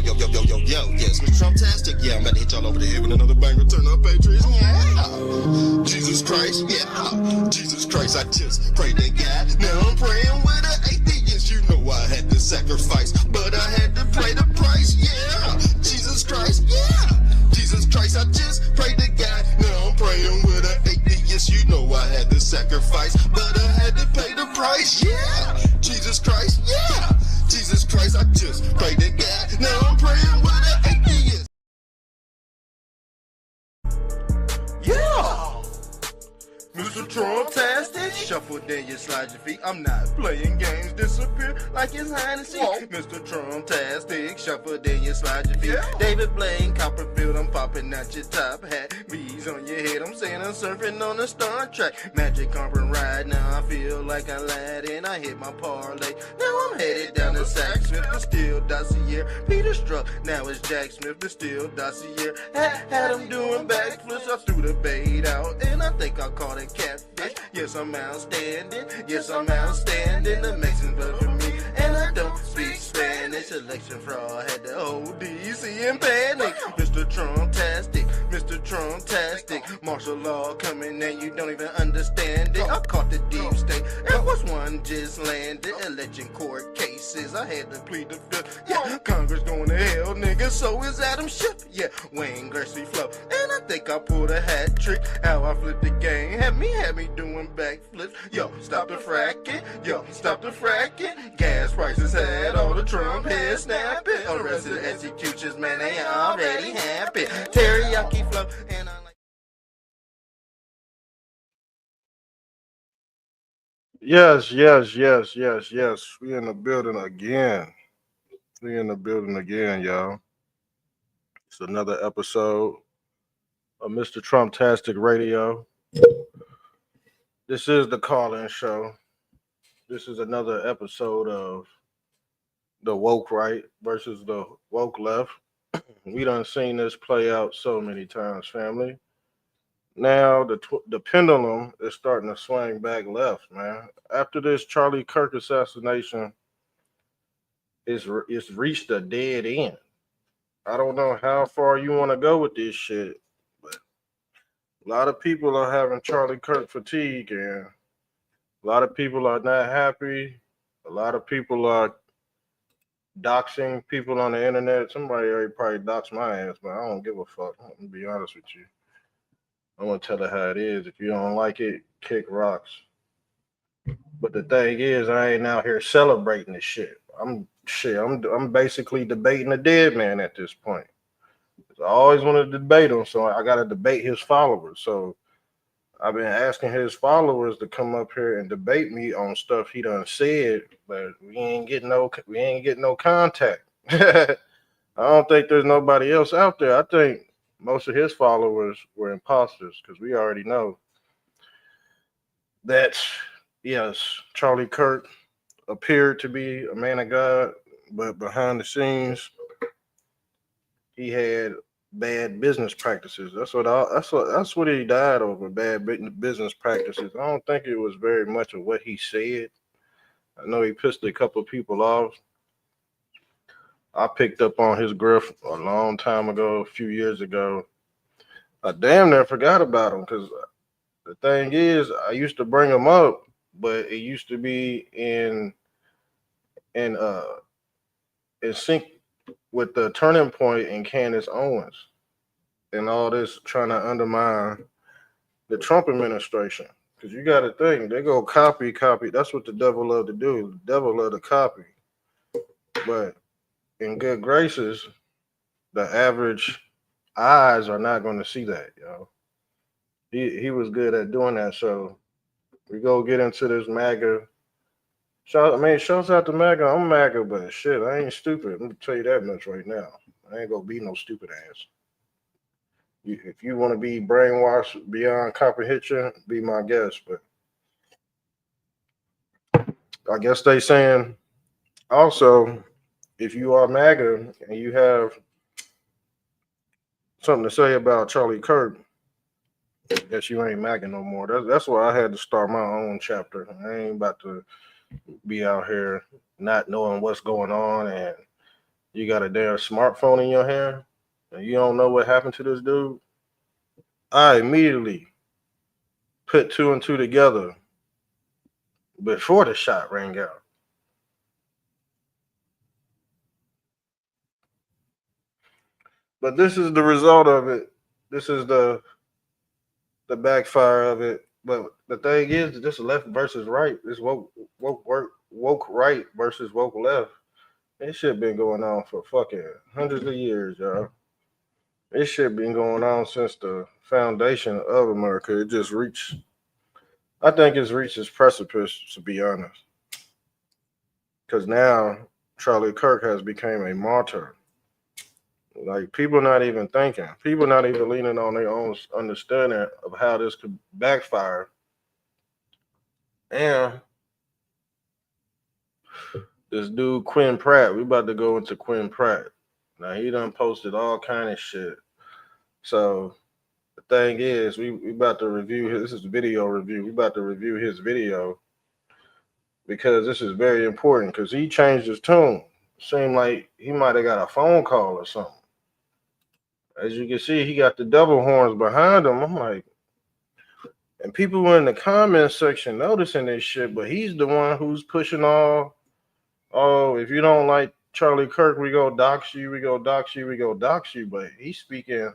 Yes, Mr. Trumptastic, yeah, I'm about to hit y'all over the head with another banger, turn up Patriots, yeah. Jesus Christ, yeah. Jesus Christ, I just prayed to God. Now I'm praying with an atheist, you know I had to sacrifice, but I had to pay the price, yeah. Jesus Christ, yeah. Jesus Christ, I just prayed to God. Now I'm praying with an atheist, you know I had to sacrifice, but I had to pay the price, yeah. Jesus Christ, yeah. Jesus Christ, I just prayed to God. Now I'm praying with an atheist. Yeah! Mr. Trumptastic, shuffle then you slide your feet. I'm not playing games, disappear like it's hide and seek. Mr. Trumptastic, shuffle then you slide your feet. Yeah. David Blaine, Copperfield, I'm popping out your top hat. Bees on your head, I'm saying I'm surfing on the Star Trek. Magic carpet ride, now I feel like I lad and I hit my parlay. Now I'm headed down to Sack Smith, but still Dossier. Peter Struck, now it's Jack Smith, but still Dossier. Had him doing backflips, I threw the bait out, and I think I caught it catfish. Yes, I'm outstanding. Yes, I'm outstanding. The Mexicans vote for me, and I don't speak Spanish. Election fraud had the whole DC in panic. Mr. Trumptastic, Mr. Trumptastic. Martial law coming and you don't even understand it. I caught the deep state. Air Force One just landed. Election court cases. I had to plead the fifth. Yeah, Congress going to hell, nigga. So is Adam Schiff. Yeah, Wayne Gretzky flow. And I think I pulled a hat trick. How I flipped the game. Had me doing backflips. Yo, stop the fracking. Yo, stop the fracking. Gas prices had all the Trump heads snapping. Arrested executions, man, they already happy. Teriyaki flow, and I like. Yes. We in the building again. Y'all. It's another episode of Mr. Trumptastic Radio. This is the call-in show. This is another episode of the woke right versus the woke left. We done seen this play out so many times, family. Now the pendulum is starting to swing back left, man. After this Charlie Kirk assassination, it's reached a dead end. I don't know how far you want to go with this shit, but a lot of people are having Charlie Kirk fatigue, and a lot of people are not happy. A lot of people are doxing people on the internet. Somebody already probably doxed my ass, but I don't give a fuck. I'm gonna be honest with you. I'm gonna tell it how it is. If you don't like it, kick rocks. But the thing is, I ain't out here celebrating this shit. I'm basically debating a dead man at this point. I always wanted to debate him, so I gotta debate his followers. So I've been asking his followers to come up here and debate me on stuff he done said, but we ain't getting no contact. I don't think there's nobody else out there. I think most of his followers were imposters, because we already know that, yes, Charlie Kirk appeared to be a man of God, but behind the scenes, he had bad business practices. That's what he died over, bad business practices. I don't think it was very much of what he said. I know he pissed a couple of people off. I picked up on his grift a long time ago, a few years ago. I damn near forgot about him, because the thing is, I used to bring him up, but it used to be in sync with the turning point in Candace Owens and all this trying to undermine the Trump administration. Because you got to think, they go copy. That's what the devil love to do. The devil love to copy. But in good graces, the average eyes are not going to see that, yo. He was good at doing that. So we go get into this MAGA. Shouts out to MAGA. I'm MAGA, but shit, I ain't stupid. I'm gonna tell you that much right now. I ain't gonna be no stupid ass. If you want to be brainwashed beyond comprehension, be my guest. But I guess they saying also, if you are MAGA and you have something to say about Charlie Kirk, I guess you ain't MAGA no more. That's why I had to start my own chapter. I ain't about to be out here not knowing what's going on and You got a damn smartphone in your hand, and you don't know what happened to this dude. I immediately put two and two together before the shot rang out. But this is the result of it. This is the backfire of it. But the thing is, this left versus right. This woke right versus woke left. This shit been going on for fucking hundreds of years, y'all. This shit been going on since the foundation of America. It just reached. I think it's reached its precipice, to be honest. Because now Charlie Kirk has become a martyr. Like people not even thinking, people not even leaning on their own understanding of how this could backfire. And this dude Quinn Pratt, we about to go into Quinn Pratt. Now he done posted all kind of shit. So the thing is, we about to review his. This is a video review. We about to review his video because this is very important. Because he changed his tune. Seemed like he might have got a phone call or something. As you can see, he got the devil horns behind him. I'm like, and people were in the comment section noticing this shit, but he's the one who's pushing all. Oh, if you don't like Charlie Kirk, we go dox you, we go dox you, we go dox you. But he's speaking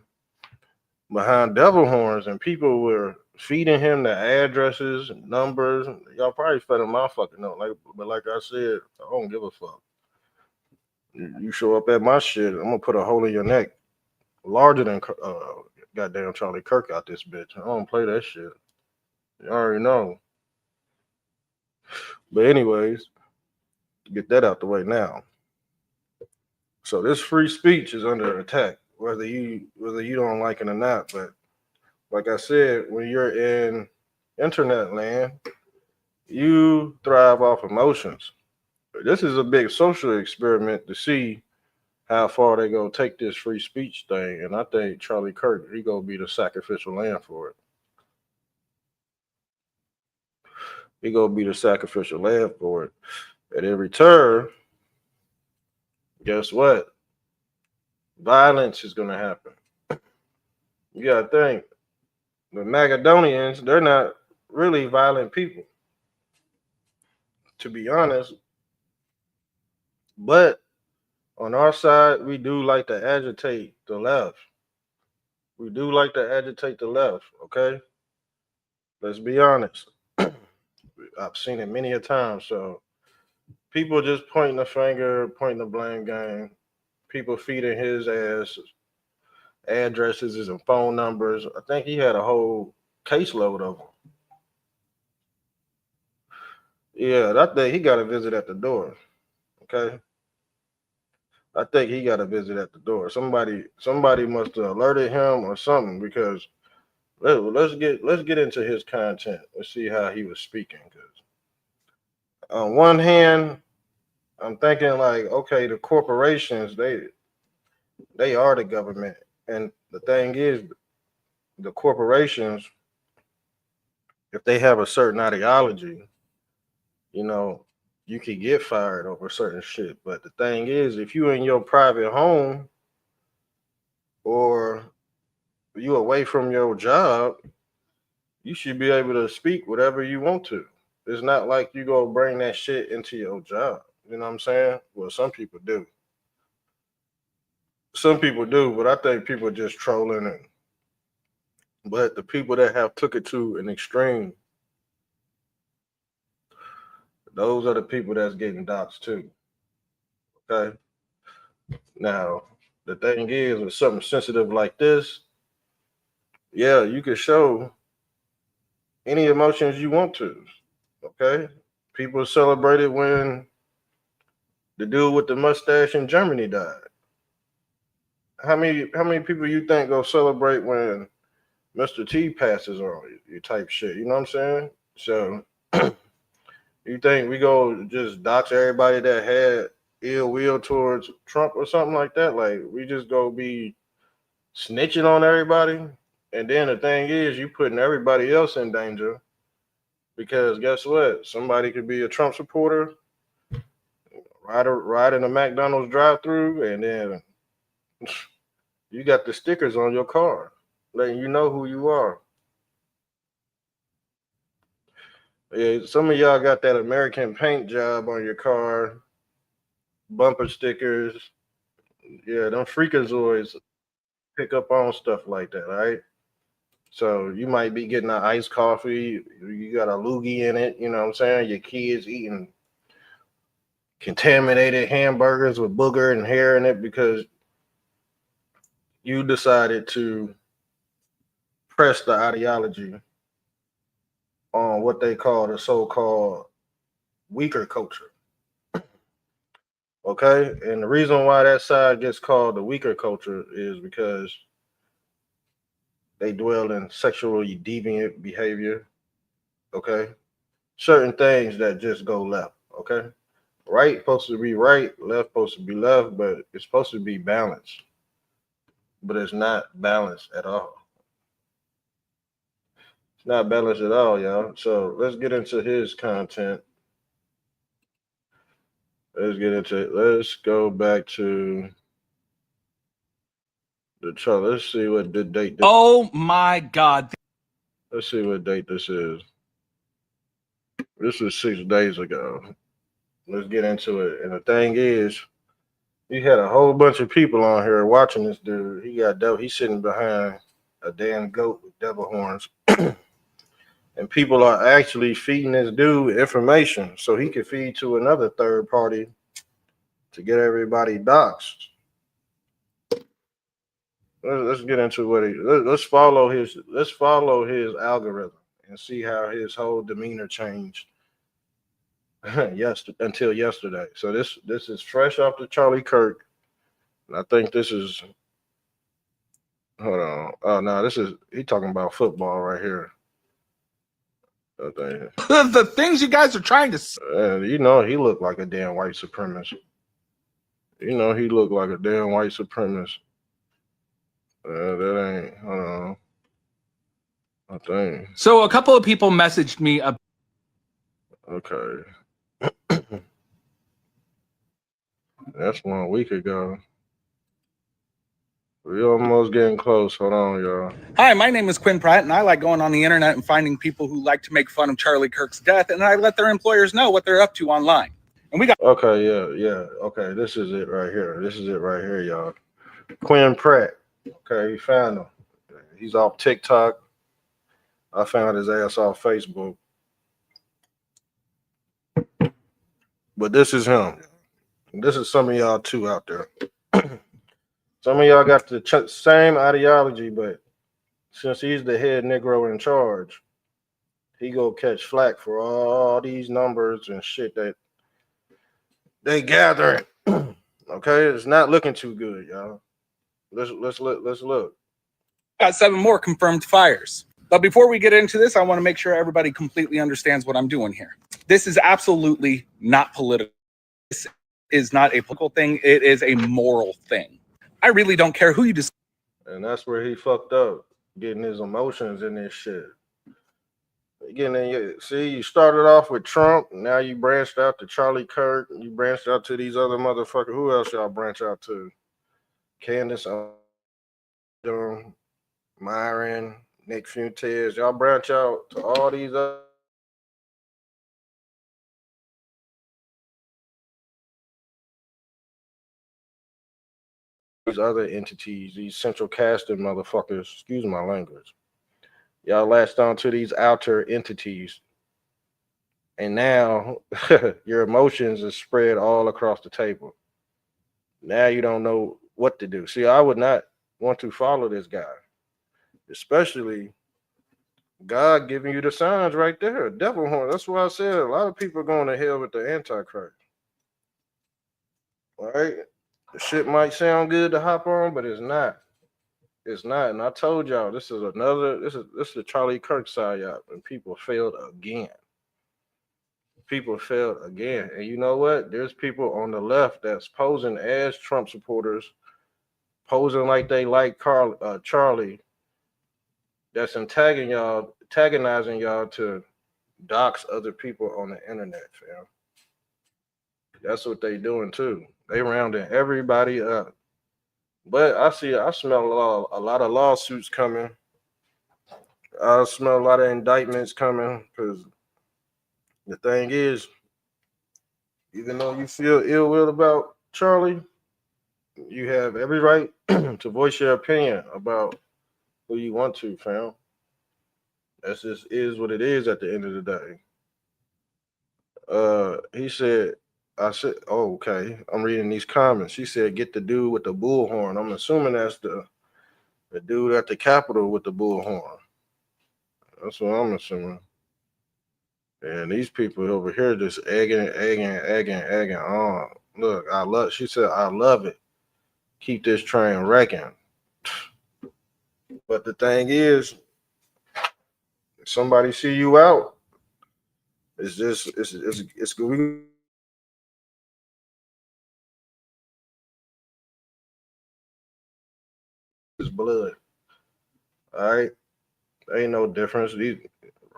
behind devil horns, and people were feeding him the addresses and numbers. Y'all probably fed him my fucking note. But like I said, I don't give a fuck. You show up at my shit, I'm gonna put a hole in your neck larger than goddamn Charlie Kirk out this bitch. I don't play that shit. You already know. But anyways, get that out the way now. So this free speech is under attack, whether you don't like it or not. But like I said, when you're in internet land, you thrive off emotions. This is a big social experiment to see how far they gonna take this free speech thing. And I think Charlie Kirk, he gonna be the sacrificial lamb for it. He gonna be the sacrificial lamb for it. And in return, guess what? Violence is gonna happen. You gotta think, the Magadonians, they're not really violent people, to be honest. But on our side, we do like to agitate the left. We do like to agitate the left, okay? Let's be honest. I've seen it many a time. So people just pointing the finger, pointing the blame game. People feeding his ass addresses and phone numbers. I think he had a whole caseload of them. Yeah, that day he got a visit at the door. Okay. I think he got a visit at the door. Somebody must have alerted him or something because let's get into his content. Let's see how he was speaking. Because on one hand, I'm thinking like, okay, the corporations they are the government, and the thing is, the corporations, if they have a certain ideology, you know, you could get fired over certain shit. But the thing is, if you in your private home or you away from your job, you should be able to speak whatever you want to. It's not like you go bring that shit into your job. You know what I'm saying? Well, some people do. Some people do, but I think people are just trolling it. But the people that have took it to an extreme, those are the people that's getting doxxed too. Okay. Now, the thing is, with something sensitive like this, yeah, you can show any emotions you want to. Okay. People celebrated when the dude with the mustache in Germany died. How many people you think go celebrate when Mr. T passes on you type shit? You know what I'm saying? So you think we go just dox everybody that had ill will towards Trump or something like that? Like we just go be snitching on everybody? And then the thing is, you putting everybody else in danger because guess what? Somebody could be a Trump supporter, ride in a McDonald's drive-through, and then you got the stickers on your car, letting you know who you are. Yeah, some of y'all got that American paint job on your car, bumper stickers. Yeah, them freakazoids pick up on stuff like that, right? So you might be getting an iced coffee, you got a loogie in it, you know what I'm saying? Your kids eating contaminated hamburgers with booger and hair in it because you decided to press the ideology on what they call the so-called weaker culture. Okay, and the reason why that side gets called the weaker culture is because they dwell in sexually deviant behavior. Okay, certain things that just go left. Okay, right supposed to be right, left supposed to be left, but it's supposed to be balanced. But it's not balanced at all. It's not balanced at all, y'all. So let's get into his content. Let's get into it. Let's go back to the chart. Let's see what the date. Oh my God. Let's see what date this is. This was 6 days ago. Let's get into it. And the thing is, you had a whole bunch of people on here watching this dude. He's sitting behind a damn goat with devil horns. And people are actually feeding this dude information so he can feed to another third party to get everybody doxed. Let's get into what let's follow his algorithm and see how his whole demeanor changed until yesterday. So this is fresh off the Charlie Kirk. And I think this is hold on. Oh no, this is he talking about football right here. The things you guys are trying to say. You know, he looked like a damn white supremacist. You know, he looked like a damn white supremacist. That ain't, hold on. I think. So a couple of people messaged me. Okay. That's 1 week ago. We almost getting close. Hold on, y'all. Hi, my name is Quinn Pratt, and I like going on the internet and finding people who like to make fun of Charlie Kirk's death, and I let their employers know what they're up to online. And we got okay, yeah. Okay, this is it right here. Y'all. Quinn Pratt. Okay, we found him. He's off TikTok. I found his ass off Facebook. But this is him. This is some of y'all too out there. Some of y'all got the same ideology, but since he's the head Negro in charge, he go catch flack for all these numbers and shit that they gather. Okay, it's not looking too good, y'all. Let's look. Got 7 more confirmed fires. But before we get into this, I want to make sure everybody completely understands what I'm doing here. This is absolutely not political. This is not a political thing. It is a moral thing. I really don't care who you decide. And that's where he fucked up, getting his emotions in this shit. See, you started off with Trump, now you branched out to Charlie Kirk, you branched out to these other motherfuckers. Who else y'all branch out to? Candace, Myron, Nick Fuentes. Y'all branch out to all these other entities, these central casting motherfuckers, excuse my language. Y'all latched on to these outer entities. And now your emotions are spread all across the table. Now you don't know what to do. See, I would not want to follow this guy, especially God giving you the signs right there. Devil horn. That's why I said a lot of people are going to hell with the Antichrist. All right? The shit might sound good to hop on, but it's not. It's not. And I told y'all this is the Charlie Kirk psyop, and people failed again. And you know what? There's people on the left that's posing as Trump supporters, posing like they like Charlie, that's antagonizing y'all to dox other people on the internet, fam. That's what they doing too. They rounding everybody up. But I smell a lot of lawsuits coming. I smell a lot of indictments coming because the thing is, even though you feel ill will about Charlie, you have every right to voice your opinion about who you want to, fam. That's just is what it is at the end of the day. He said, I said, oh, okay. I'm reading these comments. She said, get the dude with the bullhorn. I'm assuming that's the dude at the Capitol with the bullhorn. That's what I'm assuming. And these people over here just egging on. Look, she said, I love it. Keep this train wrecking. But the thing is, if somebody see you out, it's good. It's blood. All right. Ain't no difference.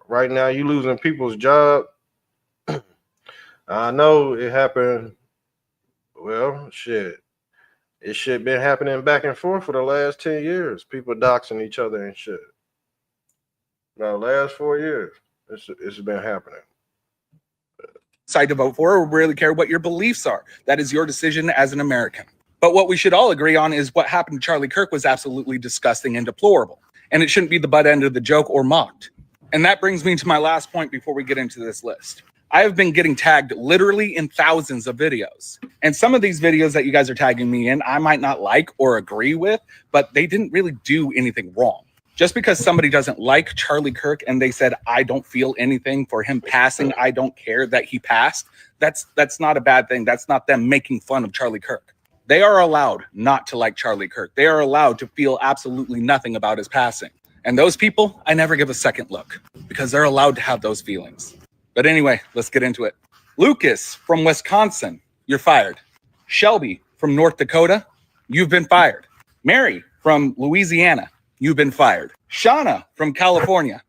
Right now, you losing people's job. I know it happened. Well, shit. It shit been happening back and forth for the last 10 years. People doxing each other and shit. Now, last 4 years, it's been happening. Decide to vote for or really care what your beliefs are. That is your decision as an American. But what we should all agree on is what happened to Charlie Kirk was absolutely disgusting and deplorable. And it shouldn't be the butt end of the joke or mocked. And that brings me to my last point before we get into this list. I have been getting tagged literally in thousands of videos. And some of these videos that you guys are tagging me in, I might not like or agree with, but they didn't really do anything wrong. Just because somebody doesn't like Charlie Kirk and they said, I don't feel anything for him passing, I don't care that he passed, that's not a bad thing. That's not them making fun of Charlie Kirk. They are allowed not to like Charlie Kirk. They are allowed to feel absolutely nothing about his passing. And those people, I never give a second look because they're allowed to have those feelings. But anyway, let's get into it. Lucas from Wisconsin, you're fired. Shelby from North Dakota, you've been fired. Mary from Louisiana, you've been fired. Shauna from California,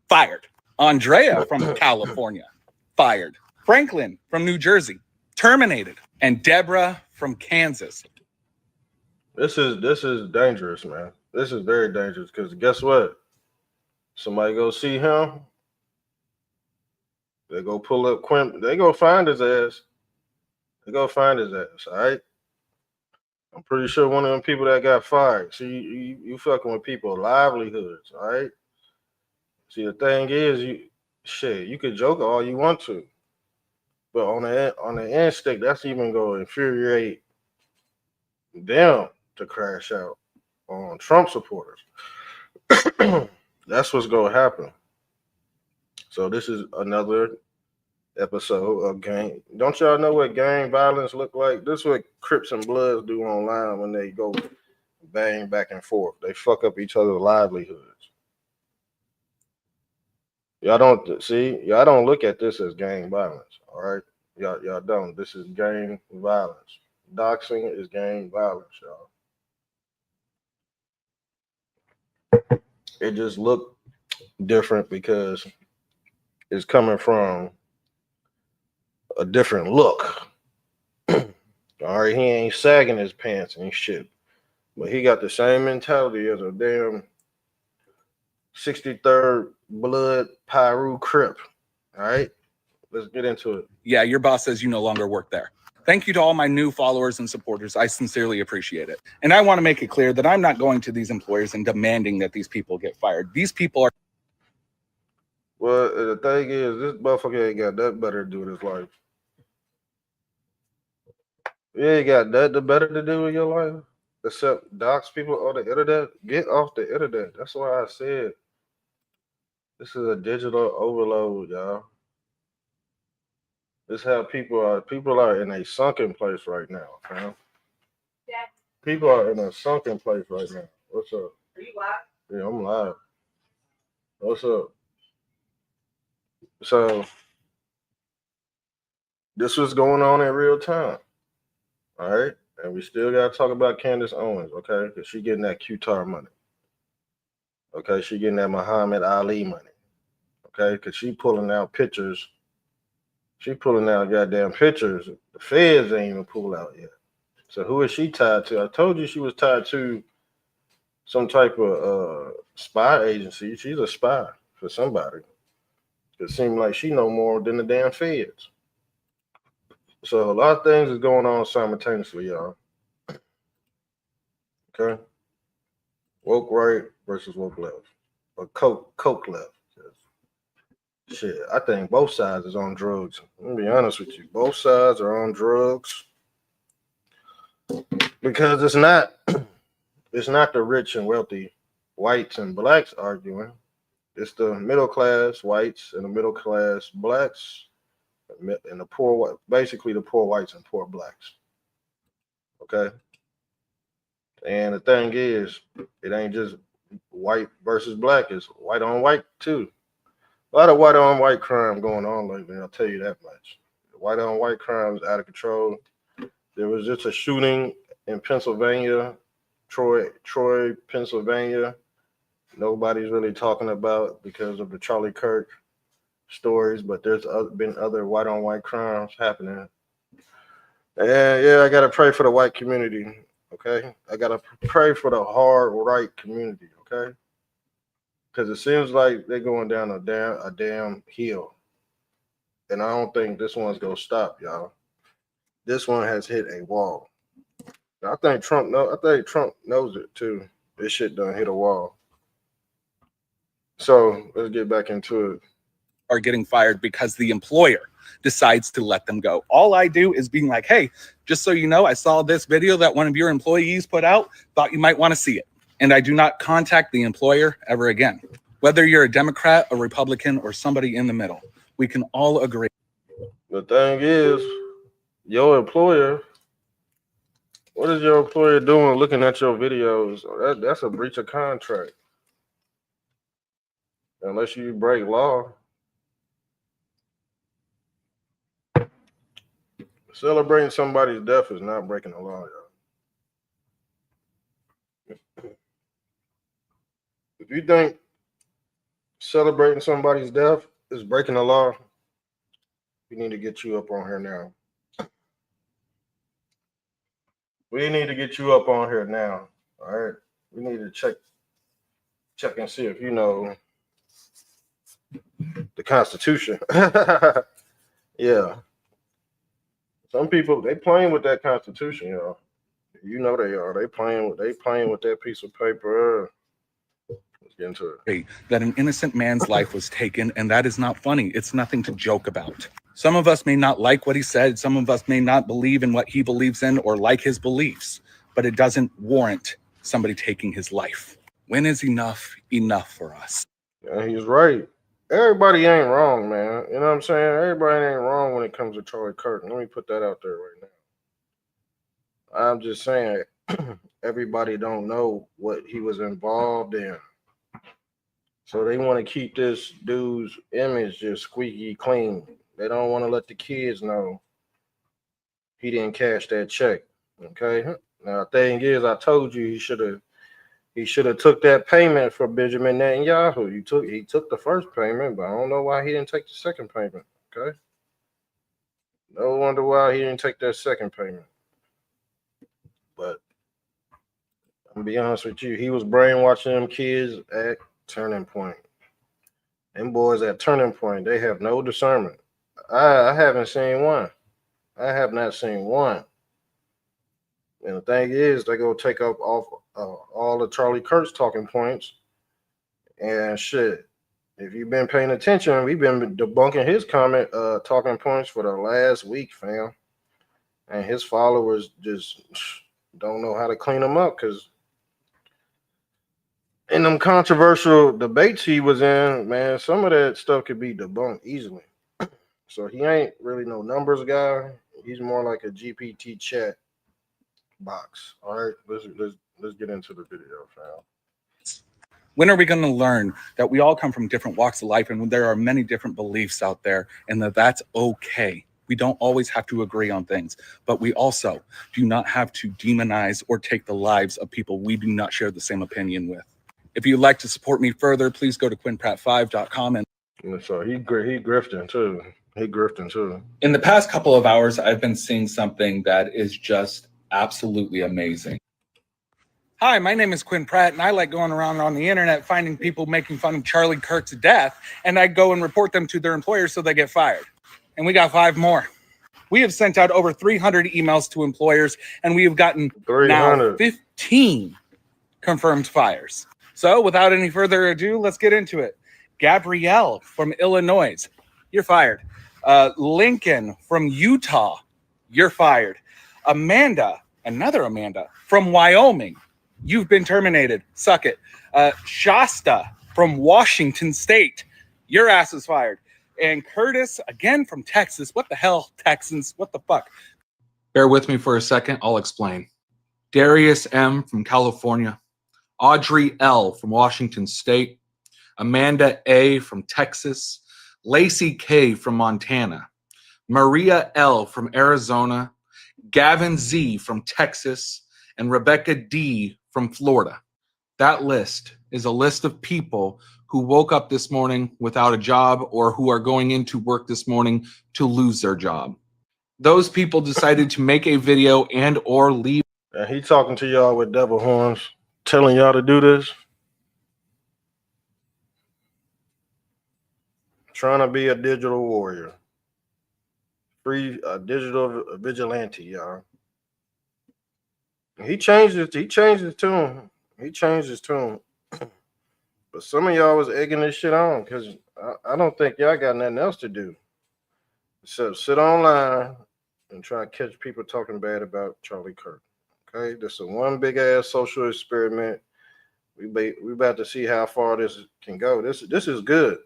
fired. Andrea from California, fired. Franklin from New Jersey, terminated. And Deborah from Kansas. This is dangerous, man. This is very dangerous because guess what? Somebody go see him. They go pull up Quim. They go find his ass. All right? I'm pretty sure one of them people that got fired. See, you fucking with people's livelihoods, all right? See, the thing is, you could joke all you want to. But on the instinct, that's even going to infuriate them to crash out on Trump supporters. That's what's going to happen. So this is another episode of gang. Don't y'all know what gang violence look like? This is what Crips and Bloods do online when they go bang back and forth. They fuck up each other's livelihoods. Y'all don't look at this as gang violence, all right? Y'all don't. This is gang violence. Doxing is gang violence, y'all. It just looked different because it's coming from a different look. All right, he ain't sagging his pants and shit, but he got the same mentality as a damn 63rd Blood Pyru Crip. All right, let's get into it. Yeah, your boss says you no longer work there. Thank you to all my new followers and supporters. I sincerely appreciate it. And I want to make it clear that I'm not going to these employers and demanding that these people get fired. These people are... Well, the thing is, this motherfucker ain't got nothing better to do with his life. You ain't got nothing better to do with your life except dox people on the internet. Get off the internet. That's why I said this is a digital overload, y'all. This is how people are in a sunken place right now, fam. Yeah. People are in a sunken place right now. What's up? Are you live? Yeah, I'm live. What's up? So this was going on in real time. All right. And we still gotta talk about Candace Owens, okay? Because she getting that Qatar money. Okay, she getting that Muhammad Ali money. Okay, because she pulling out pictures She pulling out goddamn pictures. The feds ain't even pulled out yet. So who is she tied to? I told you she was tied to some type of spy agency. She's a spy for somebody. It seems like she know more than the damn feds. So a lot of things is going on simultaneously, y'all. Okay? Woke right versus woke left. Or coke left. Shit, I think both sides is on drugs. Let me be honest with you. Both sides are on drugs. Because it's not the rich and wealthy whites and blacks arguing. It's the middle class whites and the middle class blacks and the poor, basically the poor whites and poor blacks. Okay. And the thing is, it ain't just white versus black, it's white on white too. A lot of white on white crime going on lately, I'll tell you that much. White on white crime is out of control. There was just a shooting in Pennsylvania, Troy, Pennsylvania. Nobody's really talking about because of the Charlie Kirk stories, but there's been other white on white crimes happening. And yeah, I gotta pray for the white community. Okay, I gotta pray for the hard right community. Okay, because it seems like they're going down a damn hill, and I don't think this one's gonna stop, y'all. This one has hit a wall. I think Trump knows it too. This shit done hit a wall. So let's get back into it. Are getting fired because the employer decides to let them go. All I do is being like, hey, just so you know, I saw this video that one of your employees put out, thought you might want to see it. And I do not contact the employer ever again. Whether you're a Democrat, a Republican, or somebody in the middle, we can all agree. The thing is, your employer, what is your employer doing looking at your videos? That's a breach of contract. Unless you break law. Celebrating somebody's death is not breaking the law, y'all. If you think celebrating somebody's death is breaking the law, we need to get you up on here now. We need to get you up on here now. All right. We need to check and see if you know the Constitution. Yeah. Some people, they playing with that Constitution, y'all. You know they are. They playing with that piece of paper. Let's get into it. That an innocent man's life was taken, and that is not funny. It's nothing to joke about. Some of us may not like what he said. Some of us may not believe in what he believes in or like his beliefs, but it doesn't warrant somebody taking his life. When is enough for us? Yeah, he's right. Everybody ain't wrong, man. You know what I'm saying? Everybody ain't wrong when it comes to Charlie Kirk. Let me put that out there right now. I'm just saying, everybody don't know what he was involved in. So they want to keep this dude's image just squeaky clean. They don't want to let the kids know he didn't cash that check. Okay? Now, the thing is, I told you he should have took that payment for Benjamin Netanyahu. He took the first payment, but I don't know why he didn't take the second payment. Okay? No wonder why he didn't take that second payment. But I'm gonna be honest with you, he was brainwashing them kids at Turning Point. Them boys at Turning Point, they have no discernment. I haven't seen one. I have not seen one. And the thing is, they go take up off all the Charlie Kirk's talking points. And shit, if you've been paying attention, we've been debunking his talking points for the last week, fam. And his followers just don't know how to clean them up, because in them controversial debates he was in, man, some of that stuff could be debunked easily. So he ain't really no numbers guy. He's more like a GPT chat box. All right, let's get into the video, fam. When are we going to learn that we all come from different walks of life and there are many different beliefs out there, and that's okay? We don't always have to agree on things, but we also do not have to demonize or take the lives of people we do not share the same opinion with. If you'd like to support me further, please go to quinpratt5.com and And so he grifting too. He grifting too. In the past couple of hours, I've been seeing something that is just absolutely amazing. Hi, my name is Quinn Pratt, and I like going around on the internet finding people making fun of Charlie Kirk's death, and I go and report them to their employers so they get fired. And we got 5 more. We have sent out over 300 emails to employers, and we have gotten now 15 confirmed fires. So without any further ado, let's get into it. Gabrielle from Illinois, you're fired. Lincoln from Utah, you're fired. Amanda, another Amanda from Wyoming, you've been terminated. Suck it. Shasta from Washington State, your ass is fired. And Curtis, again from Texas. What the hell, Texans? What the fuck? Bear with me for a second. I'll explain. Darius M. from California. Audrey L. from Washington State. Amanda A. from Texas. Lacey K. from Montana. Maria L. from Arizona. Gavin Z. from Texas. And Rebecca D. from Florida. That list is a list of people who woke up this morning without a job or who are going into work this morning to lose their job. Those people decided to make a video and or leave. And he talking to y'all with devil horns, telling y'all to do this. Trying to be a digital warrior. Free digital vigilante, y'all. He changed his tune. He changed his tune. But some of y'all was egging this shit on because I don't think y'all got nothing else to do except sit online and try to catch people talking bad about Charlie Kirk. Okay, this is one big ass social experiment. We about to see how far this can go. This is good.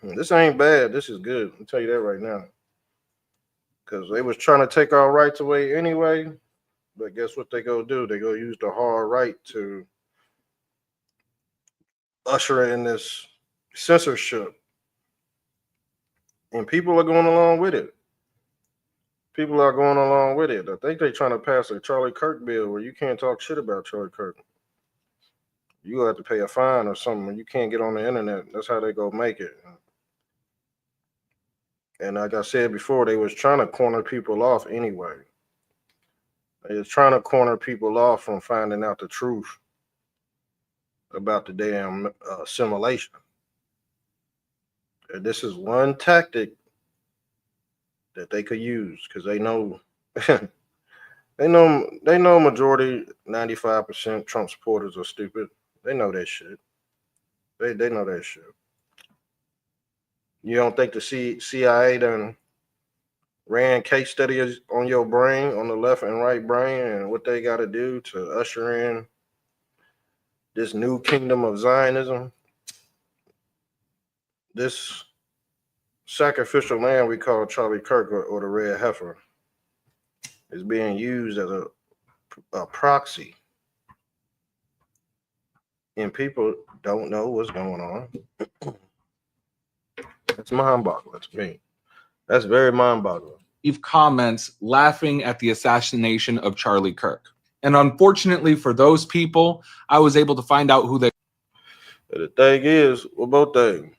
This ain't bad. This is good. I'll tell you that right now. Because they was trying to take our rights away anyway. But guess what they go do? They go use the hard right to usher in this censorship. And people are going along with it. People are going along with it. I think they're trying to pass a Charlie Kirk bill where you can't talk shit about Charlie Kirk. You have to pay a fine or something. You can't get on the internet. That's how they go make it. And like I said before, they was trying to corner people off anyway. They was trying to corner people off from finding out the truth about the damn assimilation. And this is one tactic that they could use because they know they know majority 95% Trump supporters are stupid. They know that shit. They know that shit. You don't think the CIA done ran case studies on your brain, on the left and right brain, and what they got to do to usher in this new kingdom of Zionism? This sacrificial lamb we call Charlie Kirk or the red heifer is being used as a proxy. And people don't know what's going on. That's mind-boggling to me. That's very mind-boggling. Leave comments laughing at the assassination of Charlie Kirk. And unfortunately for those people, I was able to find out who they. The thing is, what about they?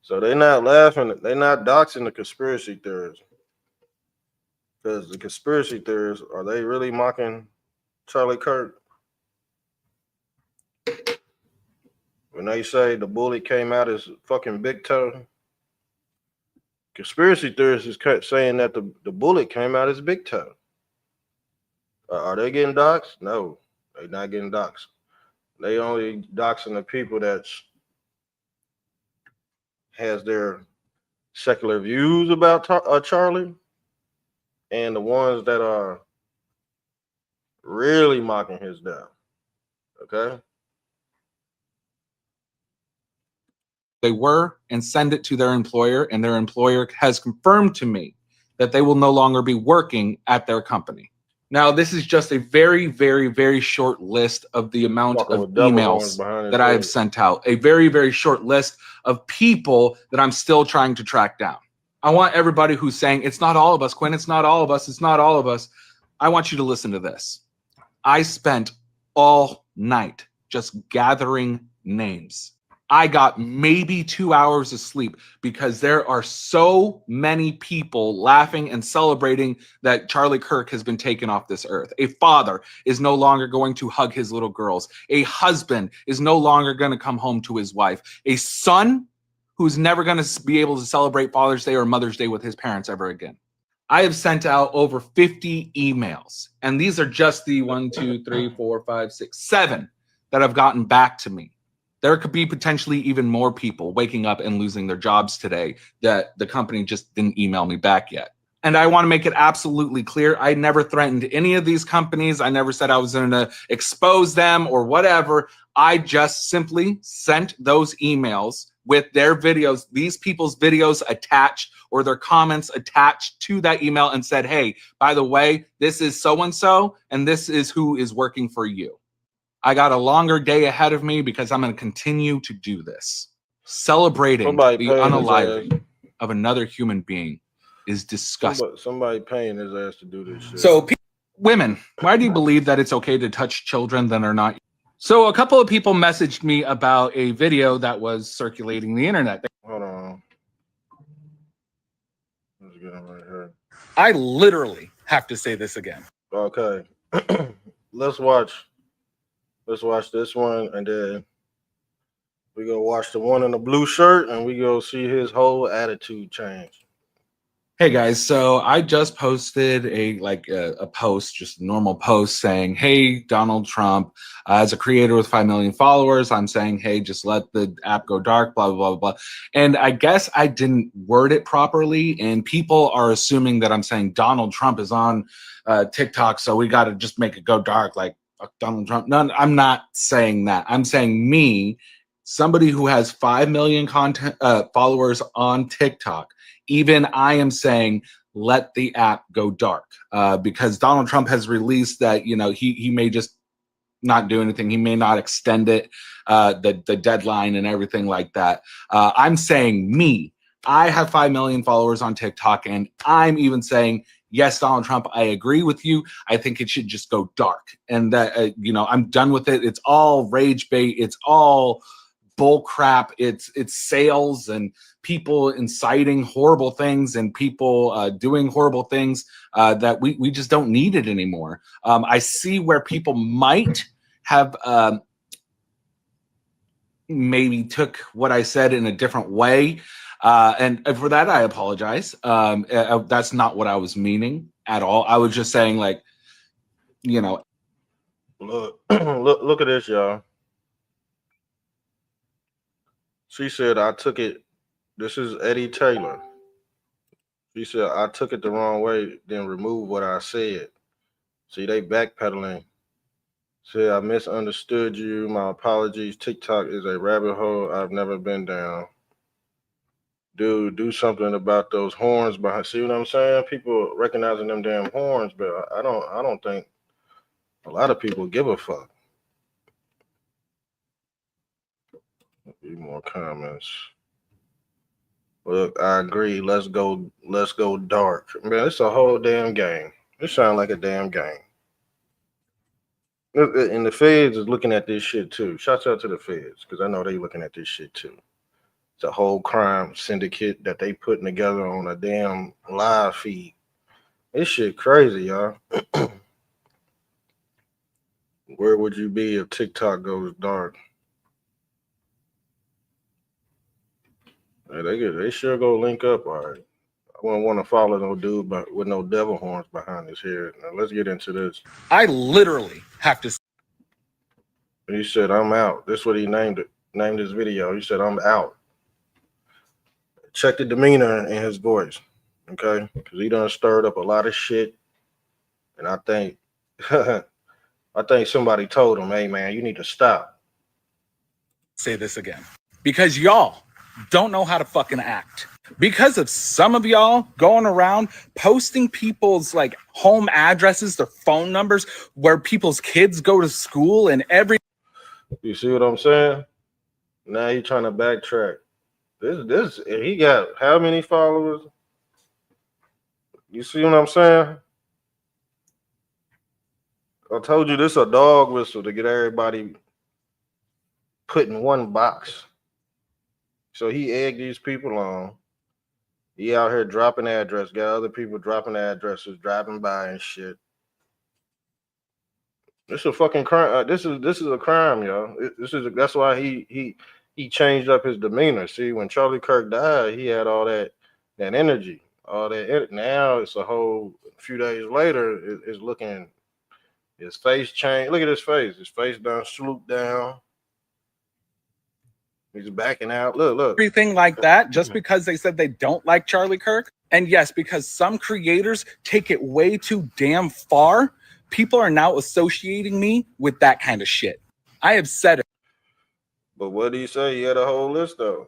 So they're not laughing. They're not doxing the conspiracy theorists. Because the conspiracy theorists, are they really mocking Charlie Kirk? When they say the bully came out as fucking big toe, conspiracy theorists is saying that the bullet came out as big toe. Are they getting doxxed? No, they're not getting doxxed. They only doxing the people that has their secular views about Charlie, and the ones that are really mocking his death. Okay. They were and send it to their employer, and their employer has confirmed to me that they will no longer be working at their company. Now, this is just a very, very, very short list of the amount of emails that I have sent out. A very, very short list of people that I'm still trying to track down. I want everybody who's saying, it's not all of us, Quinn, it's not all of us, it's not all of us. I want you to listen to this. I spent all night just gathering names. I got maybe 2 hours of sleep because there are so many people laughing and celebrating that Charlie Kirk has been taken off this earth. A father is no longer going to hug his little girls. A husband is no longer going to come home to his wife. A son who's never going to be able to celebrate Father's Day or Mother's Day with his parents ever again. I have sent out over 50 emails, and these are just the 1, 2, 3, 4, 5, 6, 7 that have gotten back to me. There could be potentially even more people waking up and losing their jobs today that the company just didn't email me back yet. And I want to make it absolutely clear, I never threatened any of these companies. I never said I was going to expose them or whatever. I just simply sent those emails with their videos, these people's videos attached or their comments attached to that email and said, hey, by the way, this is so-and-so, and this is who is working for you. I got a longer day ahead of me because I'm going to continue to do this. Celebrating the unaliving of another human being is disgusting. Somebody paying his ass to do this shit. So, women, why do you believe that it's okay to touch children that are not? So, a couple of people messaged me about a video that was circulating the internet. Hold on. Let's get him right here. I literally have to say this again. Okay. Let's watch this one, and then we go watch the one in the blue shirt, and we go see his whole attitude change. Hey guys, so I just posted a post, just a normal post saying, hey, Donald Trump, as a creator with 5 million followers, I'm saying, hey, just let the app go dark, blah, blah, blah, blah. And I guess I didn't word it properly, and people are assuming that I'm saying Donald Trump is on TikTok, so we got to just make it go dark like Donald Trump. No, I'm not saying that. I'm saying me, somebody who has 5 million followers on TikTok, even I am saying, let the app go dark because Donald Trump has released that, you know, he may just not do anything. He may not extend it, the deadline and everything like that. I'm saying me, I have 5 million followers on TikTok, and I'm even saying, yes, Donald Trump, I agree with you. I think it should just go dark, and that, you know, I'm done with it. It's all rage bait. It's all bull crap. It's sales and people inciting horrible things and people doing horrible things that we just don't need it anymore. I see where people might have maybe took what I said in a different way. And for that, I apologize. That's not what I was meaning at all. I was just saying, like, you know. Look at this, y'all. She said, I took it. This is Eddie Taylor. She said, I took it the wrong way, then remove what I said. See, they backpedaling. Said, I misunderstood you. My apologies. TikTok is a rabbit hole I've never been down. Dude, do something about those horns behind. See what I'm saying? People recognizing them damn horns, but I don't think a lot of people give a fuck. A few more comments. Look, I agree. Let's go dark. Man, it's a whole damn game. It sounds like a damn game. And the feds is looking at this shit too. Shouts out to the feds, because I know they looking at this shit too. It's a whole crime syndicate that they putting together on a damn live feed. This shit crazy, y'all. Where would you be if TikTok goes dark? They sure go link up, all right. I wouldn't want to follow no dude with no devil horns behind his head. Now let's get into this. I literally have to. He said, I'm out. This is what he named his video. He said, I'm out. Check the demeanor in his voice, okay? Because he done stirred up a lot of shit. And I think somebody told him, hey, man, you need to stop. Say this again. Because y'all don't know how to fucking act. Because of some of y'all going around posting people's like home addresses, their phone numbers, where people's kids go to school and every. You see what I'm saying? Now he's trying to backtrack. This he got how many followers? You see what I'm saying? I told you this a dog whistle to get everybody put in one box. So he egged these people on. He out here dropping address, got other people dropping addresses, driving by and shit. This is a fucking crime. This is a crime, y'all. That's why he changed up his demeanor. See, when Charlie Kirk died, he had all that energy, all that. Now it's a whole few days later. It's looking. His face changed. Look at his face. His face done swooped down. He's backing out. Look. Everything like that, just because they said they don't like Charlie Kirk. And yes, because some creators take it way too damn far, people are now associating me with that kind of shit. I have said it. But what did he say? He had a whole list though.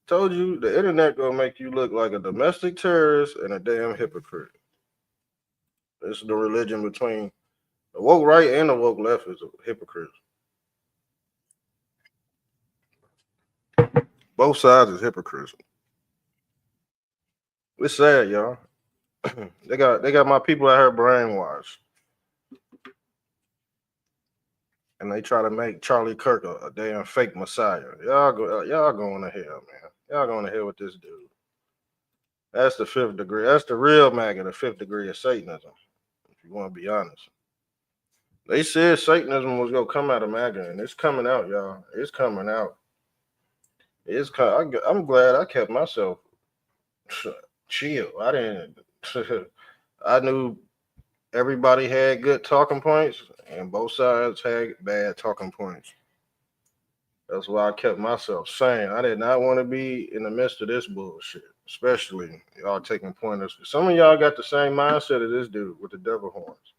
Told you the internet gonna make you look like a domestic terrorist and a damn hypocrite. This is the religion between the woke right and the woke left is a hypocrite. Both sides is hypocrites. It's sad, y'all. they got my people out here brainwashed. And they try to make Charlie Kirk a damn fake messiah. Y'all going to hell, man. Y'all going to hell with this dude. That's the 5th degree. That's the real MAGA, the 5th degree of Satanism. If you want to be honest. They said Satanism was going to come out of MAGA, and it's coming out, y'all. It's coming out. I'm glad I kept myself chill. I knew everybody had good talking points, and both sides had bad talking points. That's why I kept myself sane. I did not want to be in the midst of this bullshit, especially y'all taking pointers. Some of y'all got the same mindset as this dude with the devil horns.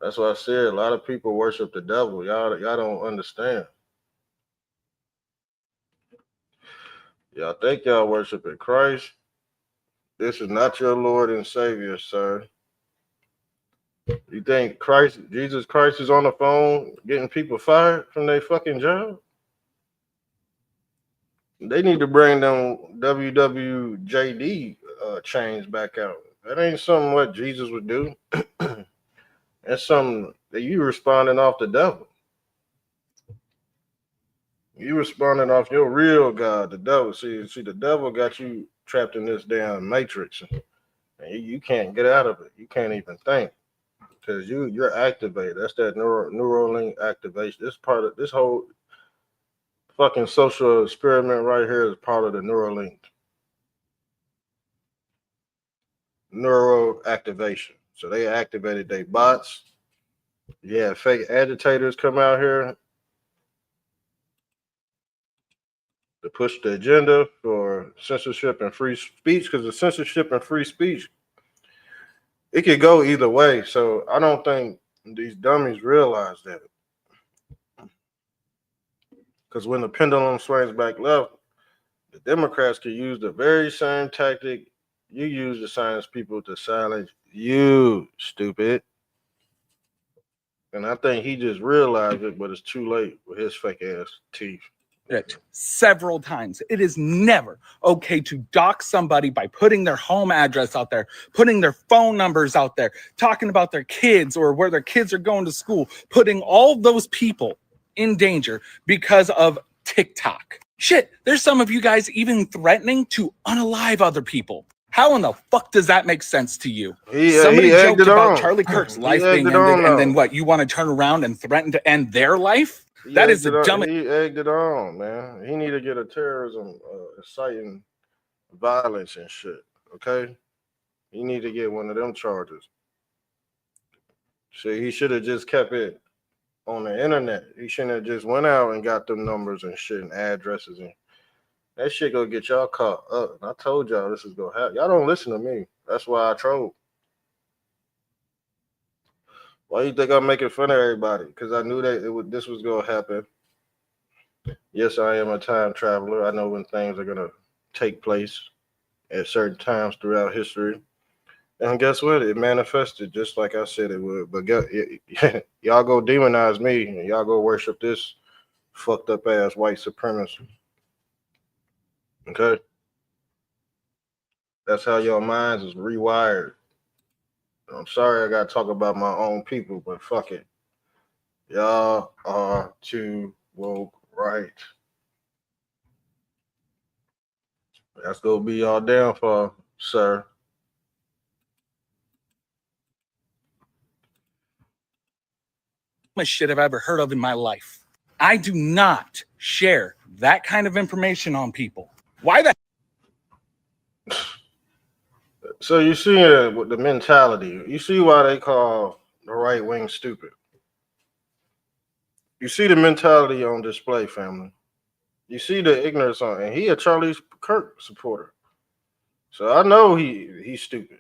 That's why I said a lot of people worship the devil. Y'all don't understand. Y'all think y'all worshiping Christ. This is not your Lord and Savior, sir. You think Jesus Christ is on the phone getting people fired from their fucking job? They need to bring them WWJD chains back out. That ain't something what Jesus would do. That's something that you responding off the devil. You responding off your real God, the devil. See, the devil got you trapped in this damn matrix, and you can't get out of it. You can't even think because you're activated. That's that Neuralink activation. This part of this whole fucking social experiment right here is part of the Neuralink neural activation. So they activated their bots. Yeah, fake agitators come out here to push the agenda for censorship and free speech, because the censorship and free speech, it could go either way. So I don't think these dummies realize that. Because when the pendulum swings back left, the Democrats could use the very same tactic you use to silence people to silence you, stupid. And I think he just realized it, but it's too late with his fake ass teeth. It several times. It is never okay to dox somebody by putting their home address out there, putting their phone numbers out there, talking about their kids or where their kids are going to school, putting all those people in danger because of TikTok. Shit, there's some of you guys even threatening to unalive other people. How in the fuck does that make sense to you? Somebody joked about Charlie Kirk's life being ended, and then what? You want to turn around and threaten to end their life? That is the dumbest. He egged it on, man. He need to get a terrorism inciting violence and shit. Okay, he need to get one of them charges. See, he should have just kept it on the internet. He shouldn't have just went out and got them numbers and shit and addresses, and that shit gonna get y'all caught up. And I told y'all this is gonna happen. Y'all don't listen to me. That's why I trolled. Why you think I'm making fun of everybody? Because I knew that this was gonna happen. Yes, I am a time traveler. I know when things are gonna take place at certain times throughout history. And guess what? It manifested just like I said it would. But y'all go demonize me and y'all go worship this fucked up ass white supremacy. Okay? That's how your minds is rewired. I'm sorry I gotta talk about my own people, but fuck it. Y'all are too woke Right. That's gonna be your downfall, sir. Much shit I've ever heard of in my life. I do not share that kind of information on people. Why the So you see it with the mentality. You see why they call the right wing stupid. You see the mentality on display, family. You see the ignorance on, and he a Charlie Kirk supporter. So I know he's stupid.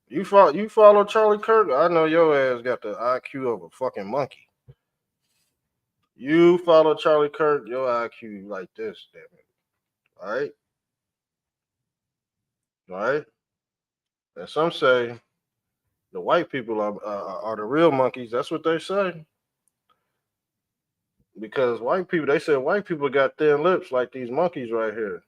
You follow Charlie Kirk. I know your ass got the IQ of a fucking monkey. You follow Charlie Kirk, your IQ like this, damn it. All right, all right. And some say the white people are the real monkeys. That's what they say. Because white people, they say white people got thin lips like these monkeys right here.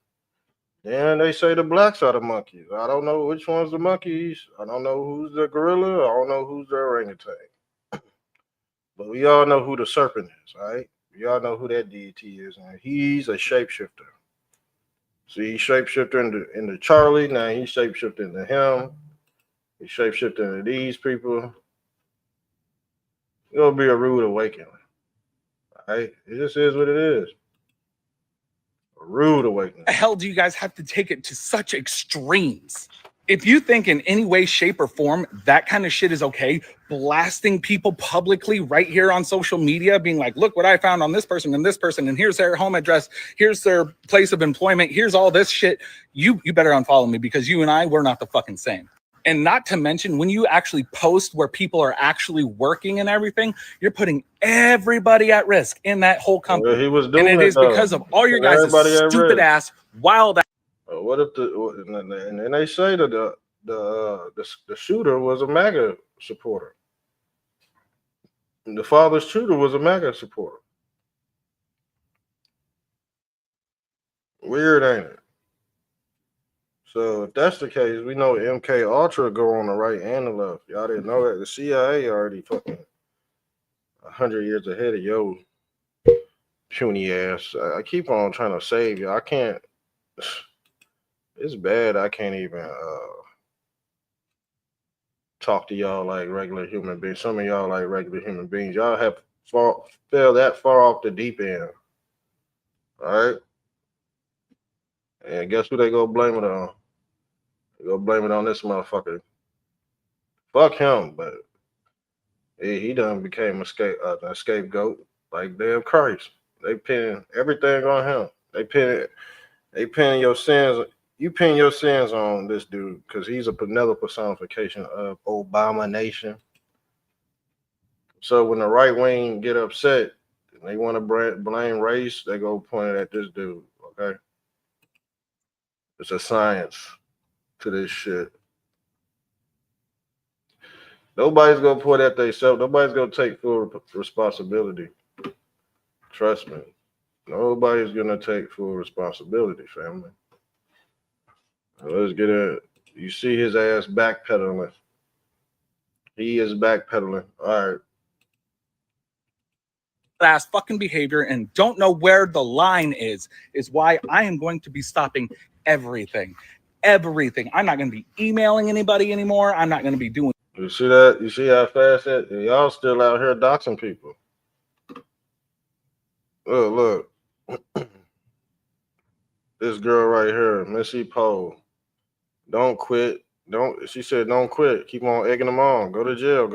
Then they say the blacks are the monkeys. I don't know which one's the monkeys. I don't know who's the gorilla. I don't know who's the orangutan. But we all know who the serpent is, all right? We all know who that deity is, and he's a shapeshifter. So he shapeshifter into Charlie. Now he's shapeshifting into him. He's shapeshifting into these people. It'll be a rude awakening. All right? It just is what it is. A rude awakening. hell do you guys have to take it to such extremes? If you think in any way, shape, or form that kind of shit is okay, blasting people publicly right here on social media, being like, look what I found on this person, and here's their home address, here's their place of employment, here's all this shit, you better unfollow me, because you and I, we're not the fucking same. And not to mention, when you actually post where people are actually working and everything, you're putting everybody at risk in that whole company. Well, he was doing and it is because of all your guys' stupid ass, wild ass. What if and then they say that the shooter was a MAGA supporter. And the father's shooter was a MAGA supporter. Weird, ain't it? So if that's the case, we know MK Ultra go on the right and the left. Y'all didn't know that. The CIA already fucking 100 years ahead of yo puny ass. I keep on trying to save you. I can't. It's bad. I can't even talk to y'all like regular human beings. Some of y'all like regular human beings. Y'all have fell that far off the deep end. All right. And guess who they go blame it on? They go blame it on this motherfucker. Fuck him, but he done became a scapegoat like damn Christ. They pin everything on him. They pin your sins. You pin your sins on this dude because he's another personification of Obama Nation. So when the right wing get upset and they want to blame race, they go point it at this dude. Okay, it's a science to this shit. Nobody's gonna point at themselves. Nobody's gonna take full responsibility. Trust me. Nobody's gonna take full responsibility, family. Let's get it. You see his ass backpedaling. He is backpedaling. All right. Ass fucking behavior and don't know where the line is why I am going to be stopping everything. I'm not going to be emailing anybody anymore. I'm not going to be doing. You see that? You see how fast that? Y'all still out here doxing people. Look. This girl right here, Missy Poe. Don't quit. She said don't quit. Keep on egging them on. Go to jail.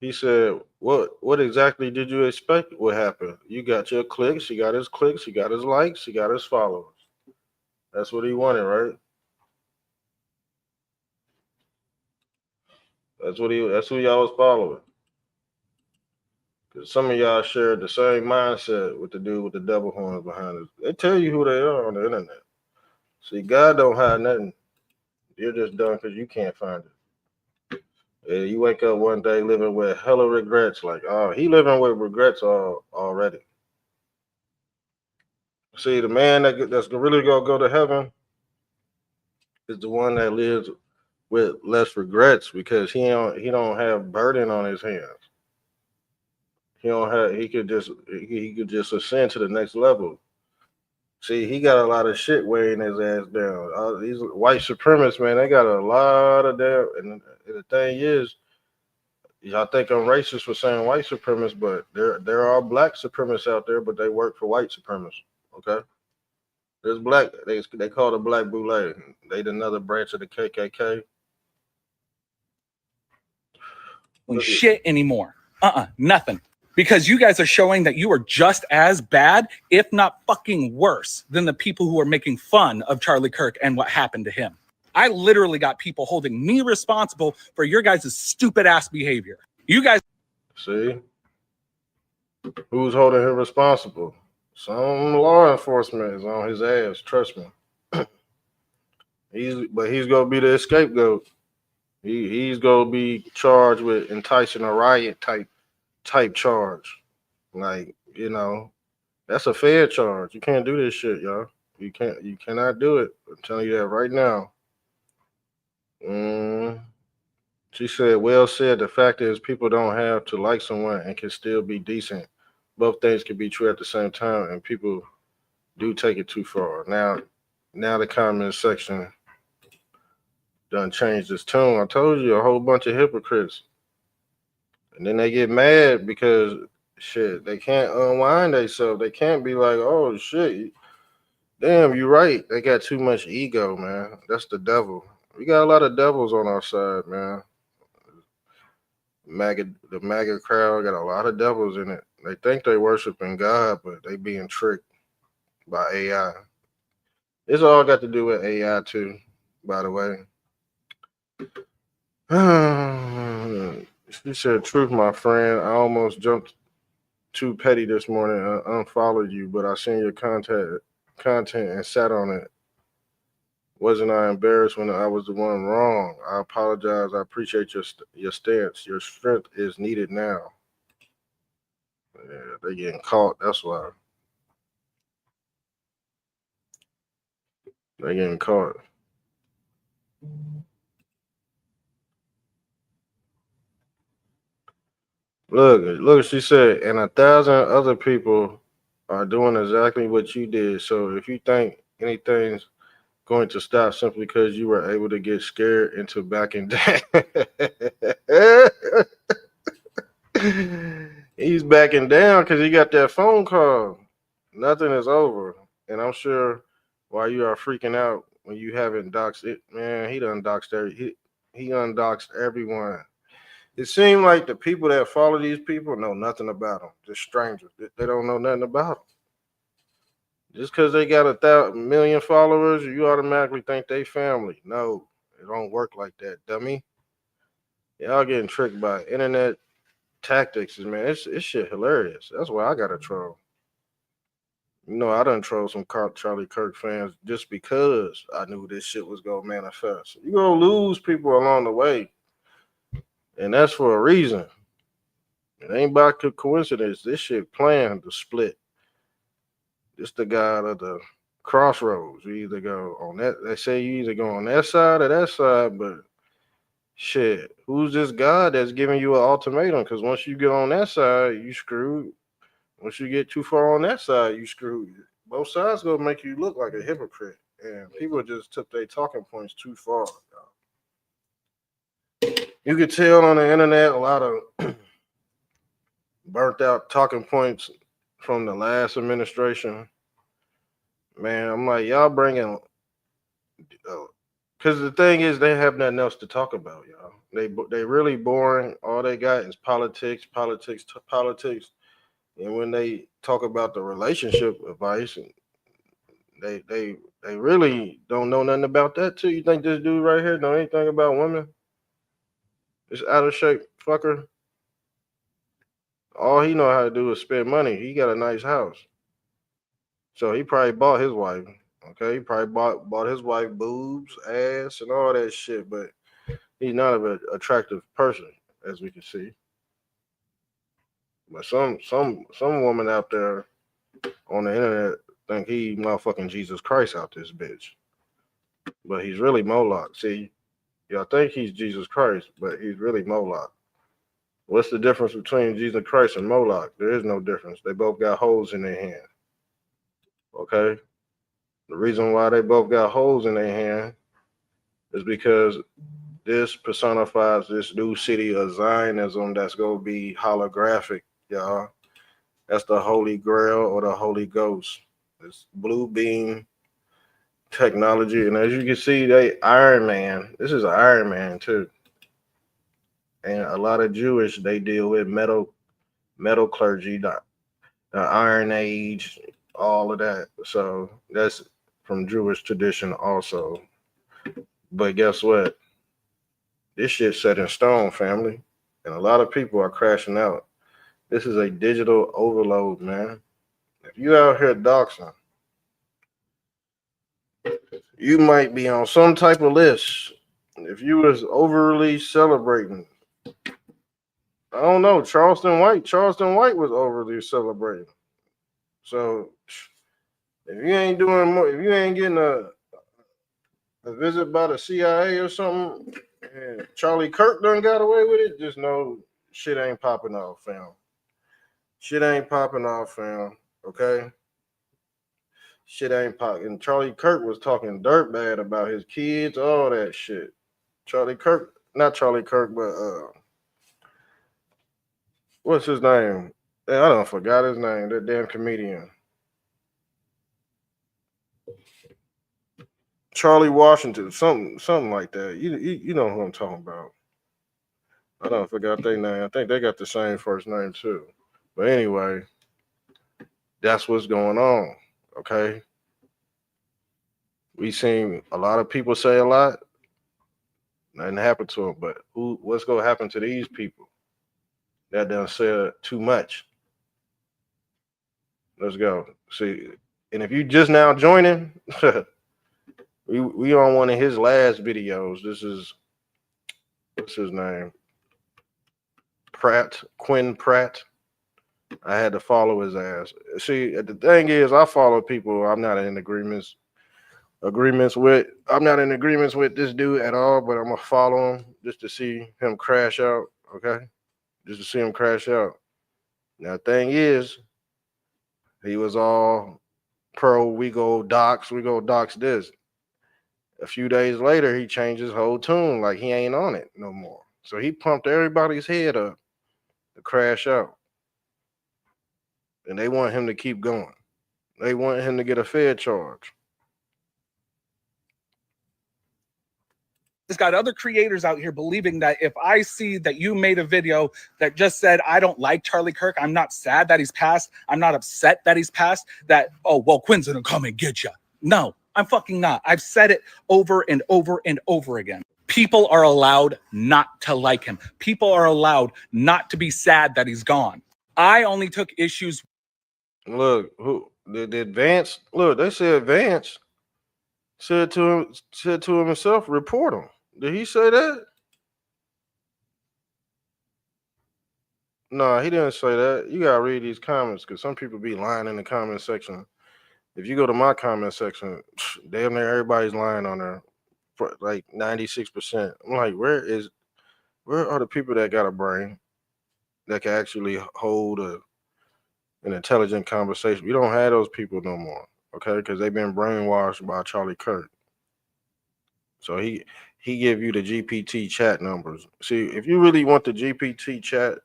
He said, what exactly did you expect would happen? You got your clicks, she got his clicks, she got his likes, she got his followers. That's what he wanted, right? That's who y'all was following. Because some of y'all shared the same mindset with the dude with the devil horns behind us. They tell you who they are on the internet. See, God don't hide nothing. You're just done because you can't find it. Yeah, you wake up one day living with hella regrets, like, oh, he living with regrets already. See, the man that's really gonna go to heaven is the one that lives with less regrets because he don't have burden on his hands. He don't have. He could just ascend to the next level. See, he got a lot of shit weighing his ass down. These white supremacists, man, they got a lot of damn. And the thing is, y'all think I'm racist for saying white supremacists, but there are black supremacists out there, but they work for white supremacists. Okay, there's black. They call it black boule. They another branch of the KKK. Shit anymore. Nothing. Because you guys are showing that you are just as bad, if not fucking worse, than the people who are making fun of Charlie Kirk and what happened to him. I literally got people holding me responsible for your guys' stupid ass behavior. You guys see who's holding him responsible? Some law enforcement is on his ass. Trust me. He's gonna be the scapegoat. He's gonna be charged with enticing a riot type charge. Like, that's a fair charge. You can't do this shit, y'all. You cannot do it. I'm telling you that right now. She said, well said. The fact is, people don't have to like someone and can still be decent. Both things can be true at the same time, and people do take it too far. Now the comment section done changed its tune. I told you, a whole bunch of hypocrites. And then they get mad because shit, they can't unwind themselves. They can't be like, oh shit, damn, you're right. They got too much ego, man. That's the devil. We got a lot of devils on our side, man. The MAGA crowd got a lot of devils in it. They think they worshiping God, but they being tricked by AI. It's all got to do with AI too, by the way. She said, truth, my friend. I almost jumped too petty this morning and unfollowed you, but I seen your content and sat on it. Wasn't I embarrassed when I was the one wrong? I apologize. I appreciate your stance. Your strength is needed now. Yeah, they getting caught. That's why. They getting caught. Look, she said, and 1,000 other people are doing exactly what you did. So if you think anything's going to stop simply because you were able to get scared into backing down. He's backing down because he got that phone call. Nothing is over. And I'm sure while you are freaking out when you haven't doxed it, man, he done doxed he undoxed everyone. It seemed like the people that follow these people know nothing about them. Just strangers. They don't know nothing about them. Just because they got 1 million followers, you automatically think they family. No, it don't work like that, dummy. Y'all getting tricked by internet tactics, man. It's shit hilarious. That's why I got to troll. I done troll some Charlie Kirk fans just because I knew this shit was going to manifest. You're going to lose people along the way. And that's for a reason. It ain't by coincidence. This shit planned to split. This the God of the crossroads. You either go on that. They say you either go on that side or that side, but shit, who's this God that's giving you an ultimatum? Because once you get on that side, you screwed. Once you get too far on that side, you screwed. Both sides gonna make you look like a hypocrite, and people just took their talking points too far. You could tell on the internet a lot of burnt out talking points from the last administration. Man, I'm like, y'all bringing, because the thing is, they have nothing else to talk about, y'all. They really boring. All they got is politics. And when they talk about the relationship advice, they really don't know nothing about that too. You think this dude right here know anything about women? This out of shape fucker. All he know how to do is spend money. He got a nice house. So he probably bought his wife. Okay, he probably bought his wife boobs, ass, and all that shit. But he's not an attractive person, as we can see. But some woman out there on the internet think he motherfucking Jesus Christ out this bitch. But he's really Moloch. See, y'all think he's Jesus Christ, but he's really Moloch. What's the difference between Jesus Christ and Moloch? There is no difference. They both got holes in their hand. Okay? The reason why they both got holes in their hand is because this personifies this new city of Zionism that's going to be holographic, y'all. That's the Holy Grail or the Holy Ghost. It's blue beam technology. And as you can see, they Iron Man. This is Iron Man too. And a lot of Jewish, they deal with metal clergy, the Iron Age, all of that. So that's from Jewish tradition also. But guess what? This shit's set in stone, family. And a lot of people are crashing out. This is a digital overload, man. If you out here doxing, you might be on some type of list. If you was overly celebrating, I don't know, Charleston White was overly celebrating. So if you ain't doing more, if you ain't getting a visit by the CIA or something, and Charlie Kirk done got away with it, just know shit ain't popping off, fam. Shit ain't popping off, fam. Okay? Shit ain't popping. And Charlie Kirk was talking dirt bad about his kids, all that shit. Charlie Kirk, not Charlie Kirk, but what's his name? I don't forgot his name. That damn comedian. Charlie Washington, something like that. You know who I'm talking about. I don't forgot their name. I think they got the same first name too. But anyway, that's what's going on. Okay. We seen a lot of people say a lot. Nothing happened to them. But what's gonna happen to these people that done said too much? Let's go. See, and if you just now joining, we on one of his last videos. This is what's his name? Quinn Pratt. I had to follow his ass. See, the thing is, I follow people I'm not in agreements with. I'm not in agreements with this dude at all, but I'm gonna follow him just to see him crash out. Okay, just to see him crash out. Now, the thing is, he was all pro. We go dox this. A few days later, he changed his whole tune, like he ain't on it no more. So he pumped everybody's head up to crash out. And they want him to keep going. They want him to get a Fed charge. It's got other creators out here believing that if I see that you made a video that just said, I don't like Charlie Kirk, I'm not sad that he's passed, I'm not upset that he's passed, that, oh, well, Quinn's gonna come and get you. No, I'm fucking not. I've said it over and over and over again. People are allowed not to like him. People are allowed not to be sad that he's gone. I only took issues. Look, who the advance? Look, they said advance said to him himself, report him. Did he say that? No, he didn't say that. You gotta read these comments because some people be lying in the comment section. If you go to my comment section, damn near everybody's lying on there, for like 96%. I'm like, where are the people that got a brain that can actually hold an intelligent conversation? We don't have those people no more, okay? Because they've been brainwashed by Charlie Kirk. So he give you the GPT chat numbers. See, if you really want the GPT chat,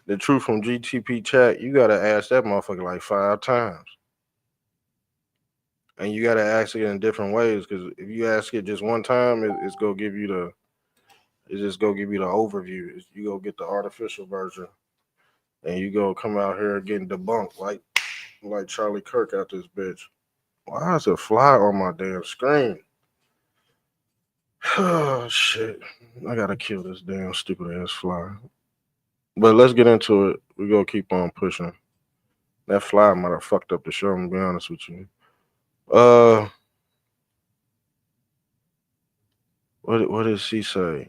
the truth from GTP chat, you gotta ask that motherfucker like 5 times. And you gotta ask it in different ways, because if you ask it just one time, it's gonna give you the overview. You go get the artificial version, and you go come out here getting debunked like Charlie Kirk out this bitch. Why is a fly on my damn screen? Oh shit! I gotta kill this damn stupid ass fly. But let's get into it. We gonna keep on pushing. That fly might have fucked up the show. I'm gonna be honest with you. What did she say?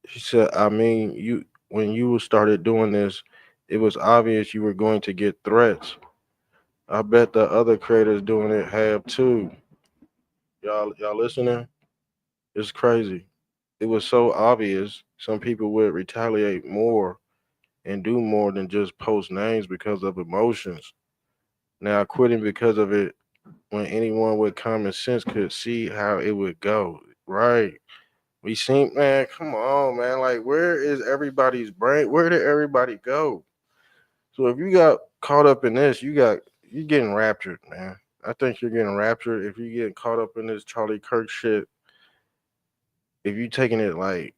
She said, I mean, when you started doing this, it was obvious you were going to get threats. I bet the other creators doing it have too. Y'all listening? It's crazy. It was so obvious some people would retaliate more and do more than just post names because of emotions. Now, quitting because of it when anyone with common sense could see how it would go, right? We seen, man, come on, man. Like, where is everybody's brain? Where did everybody go? So if you got caught up in this, you getting raptured, man. I think you're getting raptured if you get caught up in this Charlie Kirk shit. If you taking it like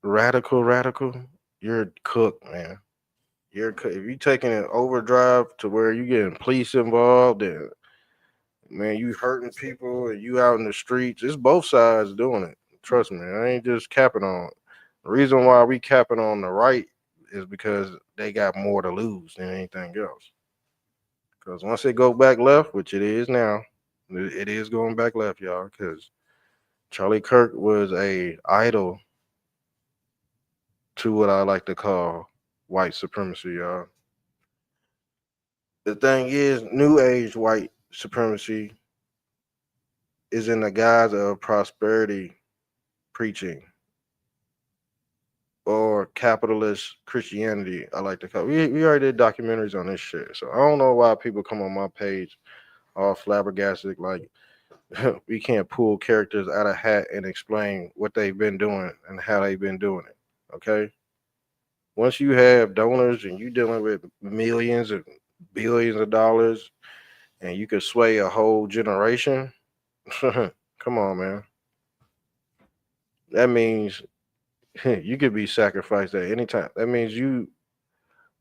radical, you're cooked, man. If you taking it overdrive to where you getting police involved and man, you hurting people and you out in the streets. It's both sides doing it. Trust me, I ain't just capping on. The reason why we capping on the right is because they got more to lose than anything else. Because once it go back left, which it is now, it is going back left, y'all. Because Charlie Kirk was a idol to what I like to call white supremacy, y'all. The thing is, new age white supremacy is in the guise of prosperity preaching or capitalist Christianity. I like to call. We already did documentaries on this shit, so I don't know why people come on my page all flabbergasted like we can't pull characters out of hat and explain what they've been doing and how they've been doing it. Okay, once you have donors and you dealing with millions and billions of dollars, and you could sway a whole generation. Come on, man. That means you could be sacrificed at any time. That means you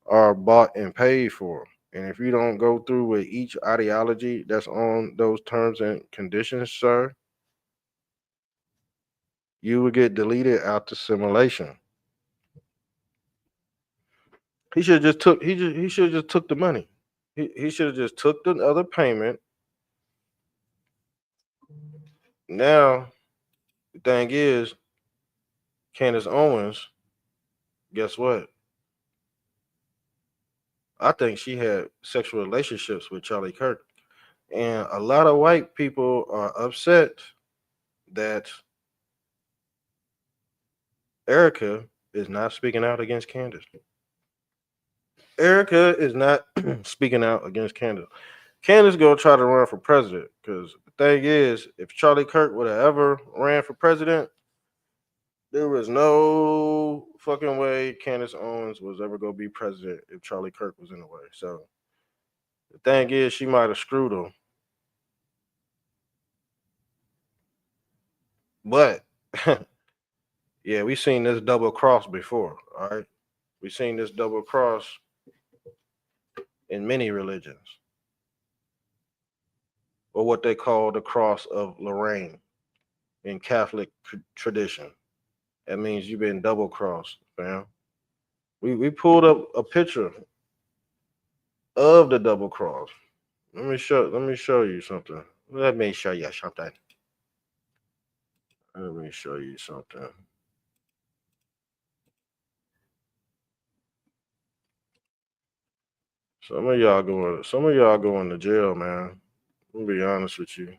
are bought and paid for. And if you don't go through with each ideology that's on those terms and conditions, sir, you would get deleted out the simulation. He should have just took he should have just took the money. He should have just took the other payment. Now the thing is, Candace Owens, guess what? I think she had sexual relationships with Charlie Kirk. And a lot of white people are upset that Erica is not speaking out against Candace. Erica is not speaking out against Candace. Candace gonna try to run for president because the thing is, if Charlie Kirk would have ever ran for president, there was no fucking way Candace Owens was ever gonna be president if Charlie Kirk was in the way. So the thing is, she might have screwed him. But yeah, we seen this double cross before. All right, we seen this double cross in many religions, or what they call the cross of Lorraine in Catholic tradition. That means you've been double crossed, fam. We pulled up a picture of the double cross. Let me show you something. Let me show you something. Let me show you something. Some of y'all going to jail, man. I'm gonna be honest with you.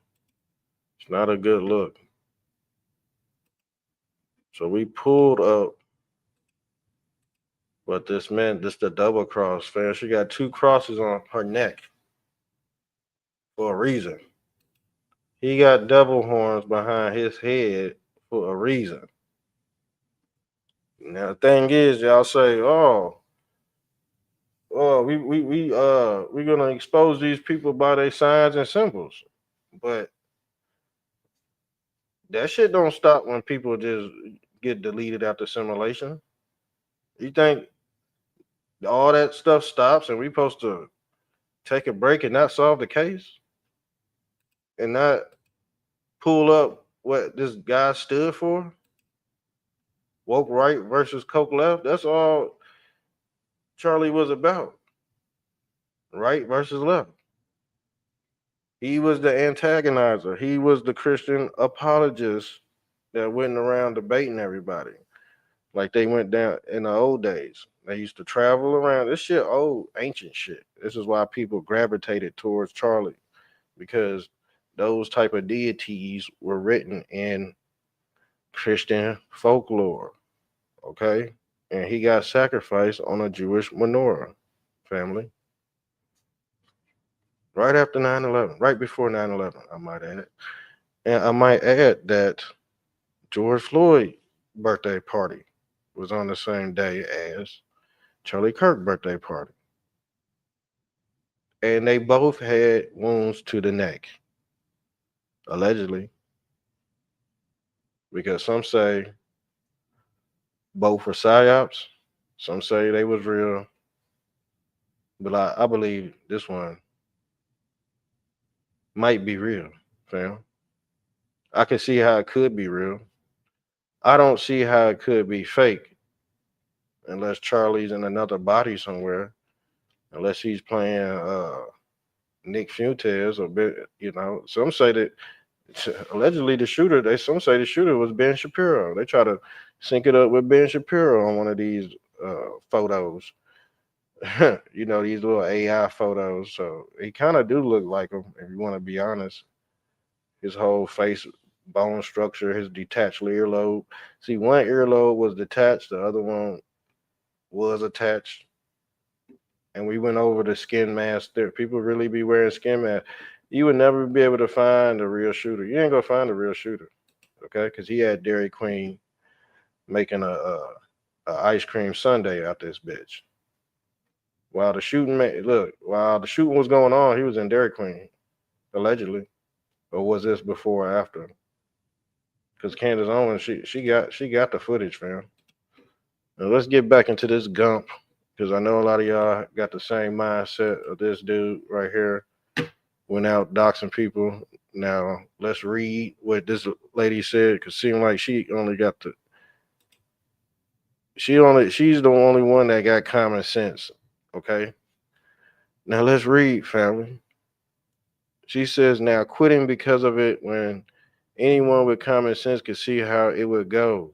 It's not a good look. So we pulled up what this meant. This the double cross, fam. She got two crosses on her neck for a reason. He got devil horns behind his head for a reason. Now the thing is, y'all say, we're gonna expose these people by their signs and symbols. But that shit don't stop when people just get deleted after simulation. You think all that stuff stops and we supposed to take a break and not solve the case? And not pull up what this guy stood for? Woke right versus coke left. That's all Charlie was about. Right versus left. He was the antagonizer. He was the Christian apologist that went around debating everybody. Like they went down in the old days. They used to travel around. This shit old, ancient shit. This is why people gravitated towards Charlie. Because those type of deities were written in Christian folklore. Okay? and he got sacrificed on a Jewish menorah, family. Right after 9/11, right before 9/11, I might add. And I might add that George Floyd's birthday party was on the same day as Charlie Kirk's birthday party. And they both had wounds to the neck, allegedly, because some say both were psyops, some say they was real, but I believe this one might be real, fam. I can see how it could be real. I don't see how it could be fake unless Charlie's in another body somewhere, unless he's playing Nick Fuentes or some say that allegedly the shooter. Some say the shooter was Ben Shapiro. They try to sync it up with Ben Shapiro on one of these photos. These little AI photos. So he kind of do look like him, if you want to be honest. His whole face, bone structure, his detached earlobe. See, one earlobe was detached, the other one was attached. And we went over the skin mask there. People really be wearing skin masks. You would never be able to find a real shooter. You ain't gonna find a real shooter, okay? Because he had Dairy Queen making a ice cream sundae out this bitch. While the shooting was going on, he was in Dairy Queen, allegedly. Or was this before or after? Because Candace Owens, she got the footage, fam. Now let's get back into this Gump, because I know a lot of y'all got the same mindset of this dude right here. Went out doxing people. Now let's read what this lady said, because it seemed like she's the only one that got common sense. Okay. Now let's read, family. She says, now quitting because of it when anyone with common sense could see how it would go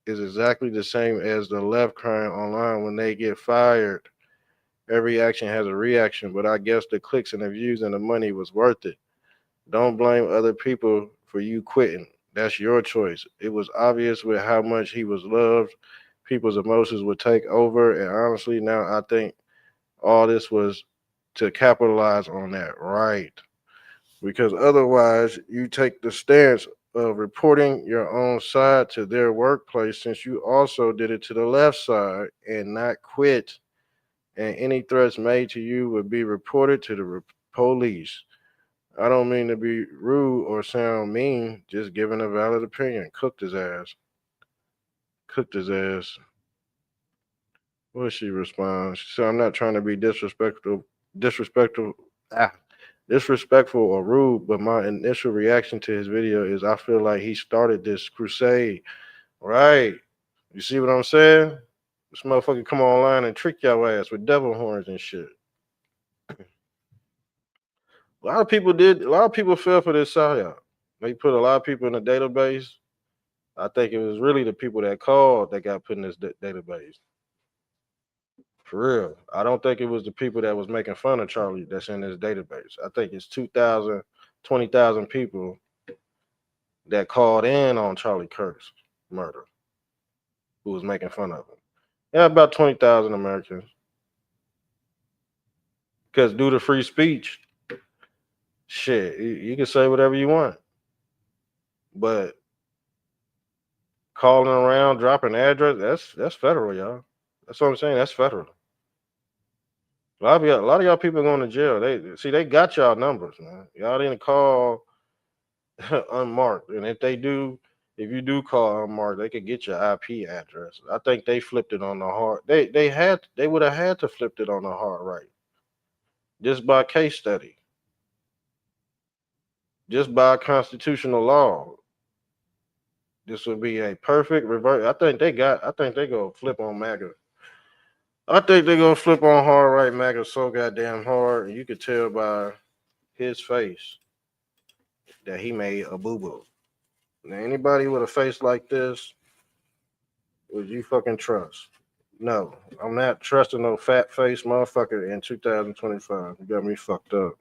is exactly the same as the left crying online when they get fired. Every action has a reaction, but I guess the clicks and the views and the money was worth it. Don't blame other people for you quitting. That's your choice. It was obvious with how much he was loved. People's emotions would take over, and honestly, now I think all this was to capitalize on that, right? Because otherwise, you take the stance of reporting your own side to their workplace, since you also did it to the left side, and not quit. And any threats made to you would be reported to the police. I don't mean to be rude or sound mean, just giving a valid opinion. Cooked his ass. What she responds? She said, I'm not trying to be disrespectful or rude, but my initial reaction to his video is I feel like he started this crusade. Right. You see what I'm saying? This motherfucker come online and trick your ass with devil horns and shit. A lot of people fell for this psyop. They put a lot of people in the database. I think it was really the people that called that got put in this database. For real. I don't think it was the people that was making fun of Charlie that's in this database. I think it's 2,000, 20,000 people that called in on Charlie Kirk's murder who was making fun of him. Yeah, about 20,000 Americans. Because due to free speech, shit, you can say whatever you want. But calling around, dropping address, that's federal, y'all. That's what I'm saying. That's federal. A lot of y'all people going to jail. They got y'all numbers, man. Y'all didn't call unmarked. And if you do call unmarked, they could get your IP address. I think they flipped it on the hard. They would have had to flip it on the hard right. Just by case study. Just by constitutional law. This would be a perfect reverse. I think they go flip on MAGA. I think they're gonna flip on hard right MAGA so goddamn hard, and you could tell by his face that he made a boo-boo. Now, anybody with a face like this, would you fucking trust? No, I'm not trusting no fat face motherfucker in 2025. You got me fucked up.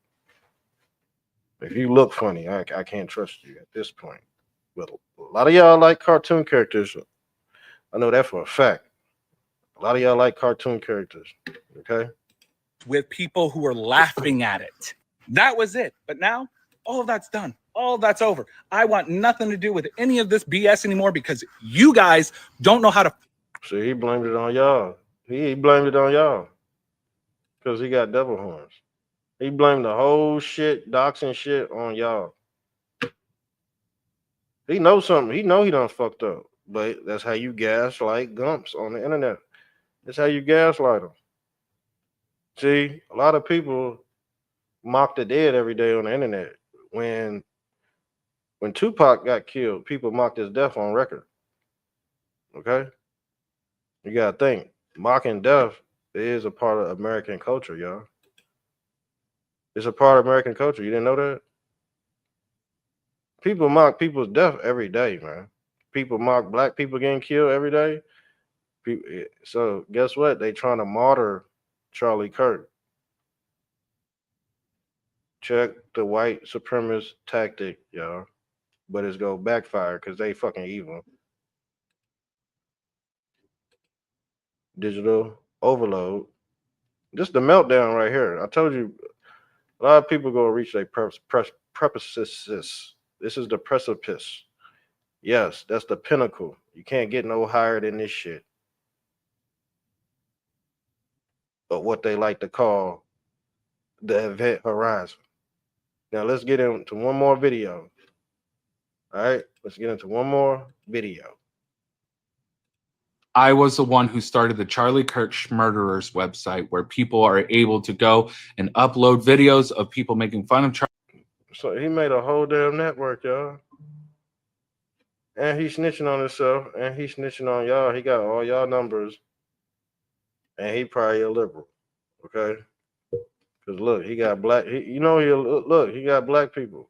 If you look funny, I can't trust you at this point. But a lot of y'all like cartoon characters. I know that for a fact. A lot of y'all like cartoon characters, okay? With people who are laughing at it. That was it. But now, all of that's done. All of that's over. I want nothing to do with any of this BS anymore because you guys don't know how to. So he blamed it on y'all. He blamed it on y'all because he got devil horns. He blamed the whole shit, doxing shit on y'all. He knows something. He know he done fucked up. But that's how you gaslight gumps on the internet. That's how you gaslight them. See, a lot of people mock the dead every day on the internet. When Tupac got killed, people mocked his death on record. Okay? You gotta think. Mocking death is a part of American culture, y'all. It's a part of American culture. You didn't know that? People mock people's death every day, man. People mock black people getting killed every day. So guess what? They trying to martyr Charlie Kirk. Check the white supremacist tactic, y'all. But it's gonna backfire because they fucking evil. Digital overload. This is the meltdown right here. I told you, a lot of people gonna reach their precipice. This is the precipice. Yes, that's the pinnacle. You can't get no higher than this shit. But what they like to call the event horizon. Now let's get into one more video. All right, let's get into one more video. I was the one who started the Charlie Kirk Murderers website where people are able to go and upload videos of people making fun of Charlie. So he made a whole damn network, y'all. And he's snitching on himself and he's snitching on y'all. He got all y'all numbers. And he probably a liberal. Okay? Because look, he got black, he got black people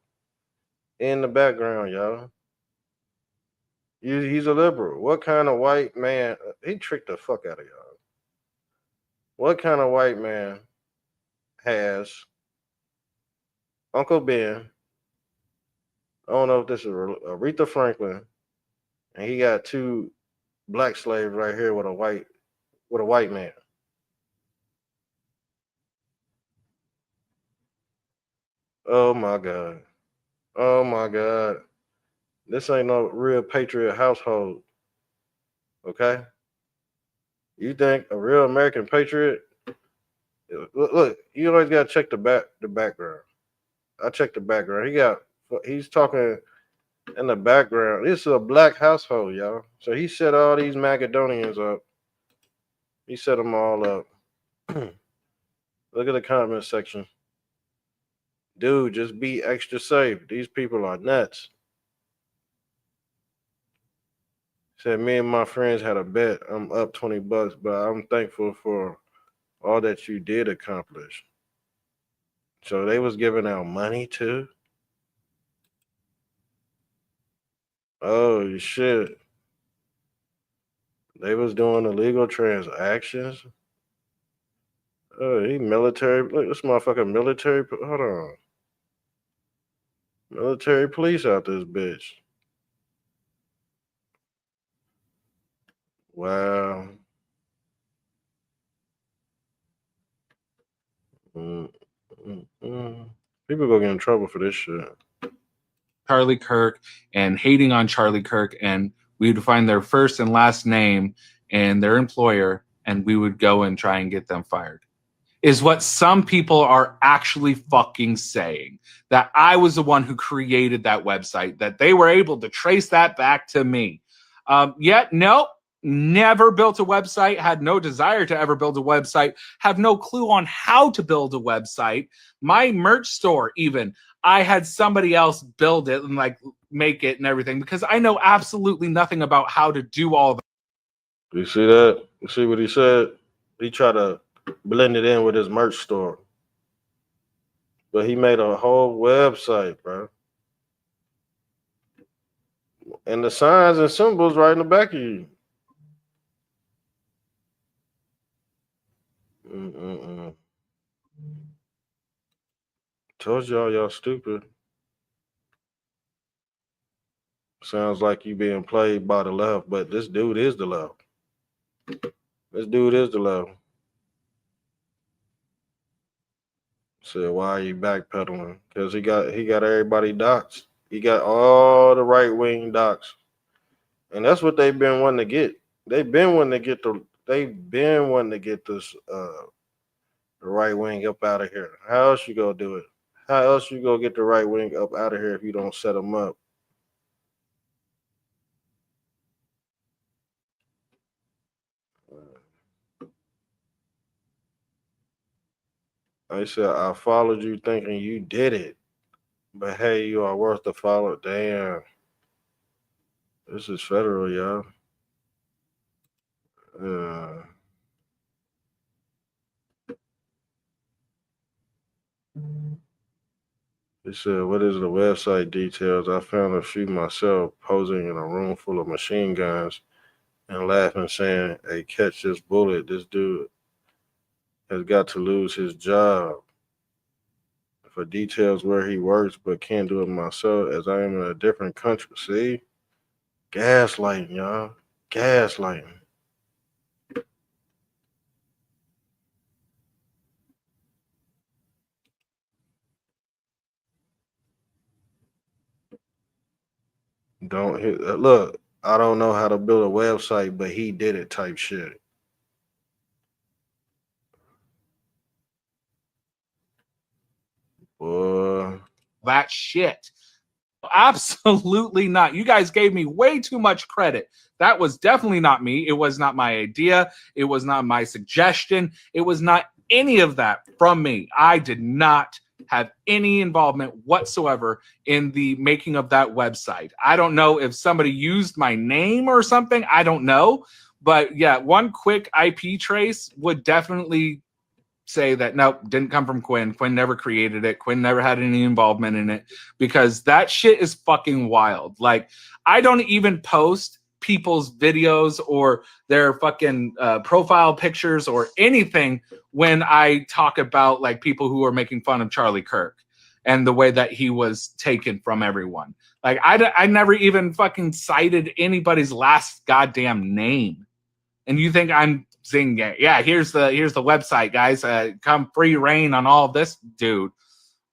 in the background, y'all. He's a liberal. What kind of white man? He tricked the fuck out of y'all. What kind of white man has Uncle Ben? I don't know if this is Aretha Franklin, and he got two black slaves right here with a white man. Oh my God. Oh my God. This ain't no real patriot household. Okay? You think a real American patriot? Look, you always gotta check the background. I checked the background. He's talking in the background. This is a black household, y'all. So he set all these Macedonians up. He set them all up. Look at the comment section. Dude, just be extra safe. These people are nuts. Said me and my friends had a bet. I'm up $20, but I'm thankful for all that you did accomplish. So they was giving out money too. Oh shit. They was doing illegal transactions. Oh, he military. Look, this motherfucker military. Hold on. Military police out this bitch. Wow. People go get in trouble for this shit. Charlie Kirk and hating on Charlie Kirk, and we would find their first and last name and their employer, and we would go and try and get them fired. Is what some people are actually fucking saying. That I was the one who created that website, that they were able to trace that back to me. Yet, no, never built a website, had no desire to ever build a website, have no clue on how to build a website. My merch store, even, I had somebody else build it and like make it and everything because I know absolutely nothing about how to do all of that. You see that? You see what he said? He tried to blend it in with his merch store. But he made a whole website, bro. And the signs and symbols right in the back of you. Told y'all stupid. Sounds like you being played by the left, but this dude is the left. This dude is the level. Said, why are you backpedaling? Because he got everybody doxxed. He got all the right wing doxxed. And that's what they've been wanting to get. They've been wanting to get this the right wing up out of here. How else you gonna do it? How else you gonna get the right wing up out of here if you don't set them up? I said, I followed you thinking you did it. But hey, you are worth the follow. Damn. This is federal, y'all. He said, what is the website details? I found a few myself posing in a room full of machine guns and laughing, saying, hey, catch this bullet. This dude has got to lose his job. For details where he works, but can't do it myself as I am in a different country. See? Gaslighting, y'all. Gaslighting. Don't hit. Look, I don't know how to build a website, but he did it type shit. Boy. That shit. Absolutely not. You guys gave me way too much credit. That was definitely not me. It was not my idea. It was not my suggestion. It was not any of that from me. I did not have any involvement whatsoever in the making of that website. I don't know if somebody used my name or something. I don't know. But yeah, one quick IP trace would definitely say that nope, didn't come from Quinn. Quinn never created it. Quinn never had any involvement in it, because that shit is fucking wild. Like, I don't even post people's videos or their fucking profile pictures or anything when I talk about like people who are making fun of Charlie Kirk and the way that he was taken from everyone. Like, I never even fucking cited anybody's last goddamn name. And you think I'm saying, yeah, here's the website, guys. Come free reign on all of this, dude.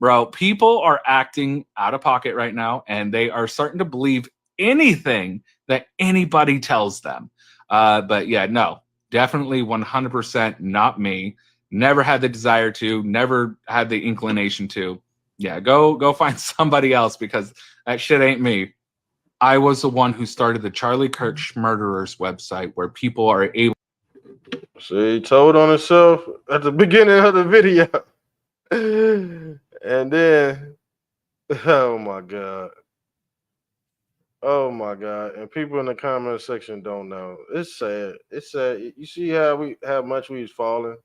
Bro, people are acting out of pocket right now, and they are starting to believe anything that anybody tells them. But yeah, no, definitely 100% not me. Never had the desire to, never had the inclination to. Yeah, go find somebody else, because that shit ain't me. I was the one who started the Charlie Kirk Schmurderers website, where people are able. See, he told on himself at the beginning of the video. And then, oh my God. Oh my God. And people in the comment section don't know. It's sad. It's sad. You see how much we've fallen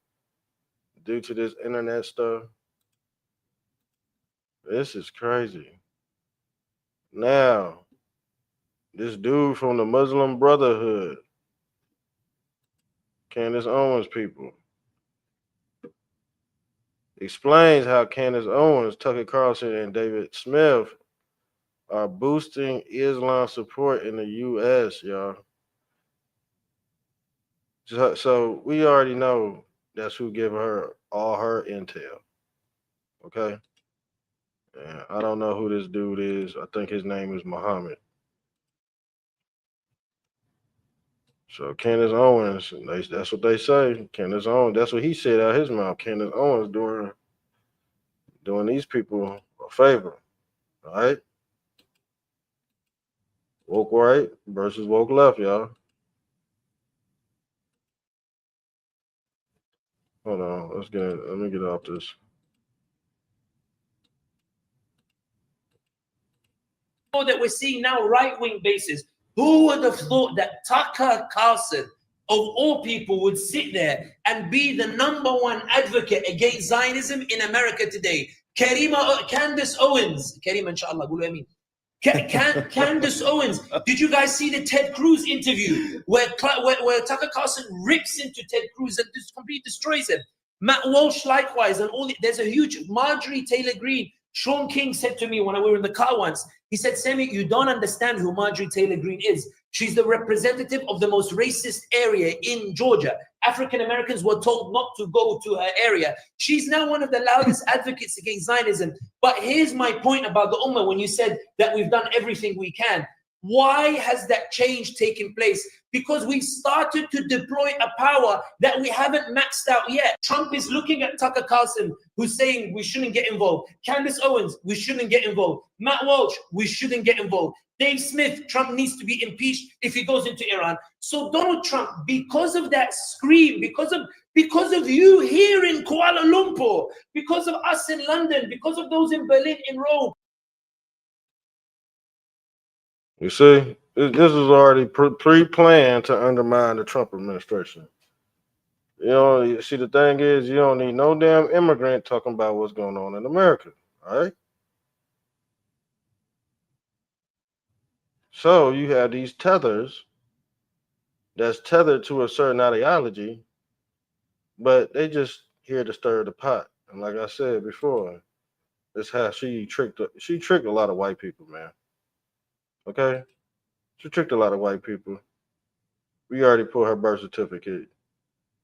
due to this internet stuff? This is crazy. Now, this dude from the Muslim Brotherhood, Candace Owens people, explains how Candace Owens, Tucker Carlson, and David Smith are boosting Islam support in the U.S., y'all. So we already know that's who give her all her intel. Okay? And I don't know who this dude is. I think his name is Muhammad. So Candace Owens, that's what they say. Candace Owens, that's what he said out his mouth. Candace Owens doing these people a favor. All right? Woke right versus woke left, y'all. Hold on, let me get off this. That we're seeing now, right-wing bases. Who would have thought that Tucker Carlson, of all people, would sit there and be the #1 advocate against Zionism in America today? Candace Owens, Karima, inshallah, Candace Owens. Did you guys see the Ted Cruz interview where Tucker Carlson rips into Ted Cruz and just completely destroys him? Matt Walsh likewise, and there's a huge Marjorie Taylor Greene. Sean King said to me when we were in the car once, he said, Sammy, you don't understand who Marjorie Taylor Greene is. She's the representative of the most racist area in Georgia. African Americans were told not to go to her area. She's now one of the loudest advocates against Zionism. But here's my point about the Ummah when you said that we've done everything we can. Why has that change taken place? Because we've started to deploy a power that we haven't maxed out yet. Trump is looking at Tucker Carlson, who's saying we shouldn't get involved. Candace Owens, we shouldn't get involved. Matt Walsh, we shouldn't get involved. Dave Smith, Trump needs to be impeached if he goes into Iran. So Donald Trump, because of that scream, because of you here in Kuala Lumpur, because of us in London, because of those in Berlin, in Rome. You see, this is already pre-planned to undermine the Trump administration. You know, you see, the thing is, you don't need no damn immigrant talking about what's going on in America, all right? So you have these tethers that's tethered to a certain ideology, but they just here to stir the pot. And like I said before, that's how she tricked a lot of white people, man. Okay? She tricked a lot of white people. We already put her birth certificate.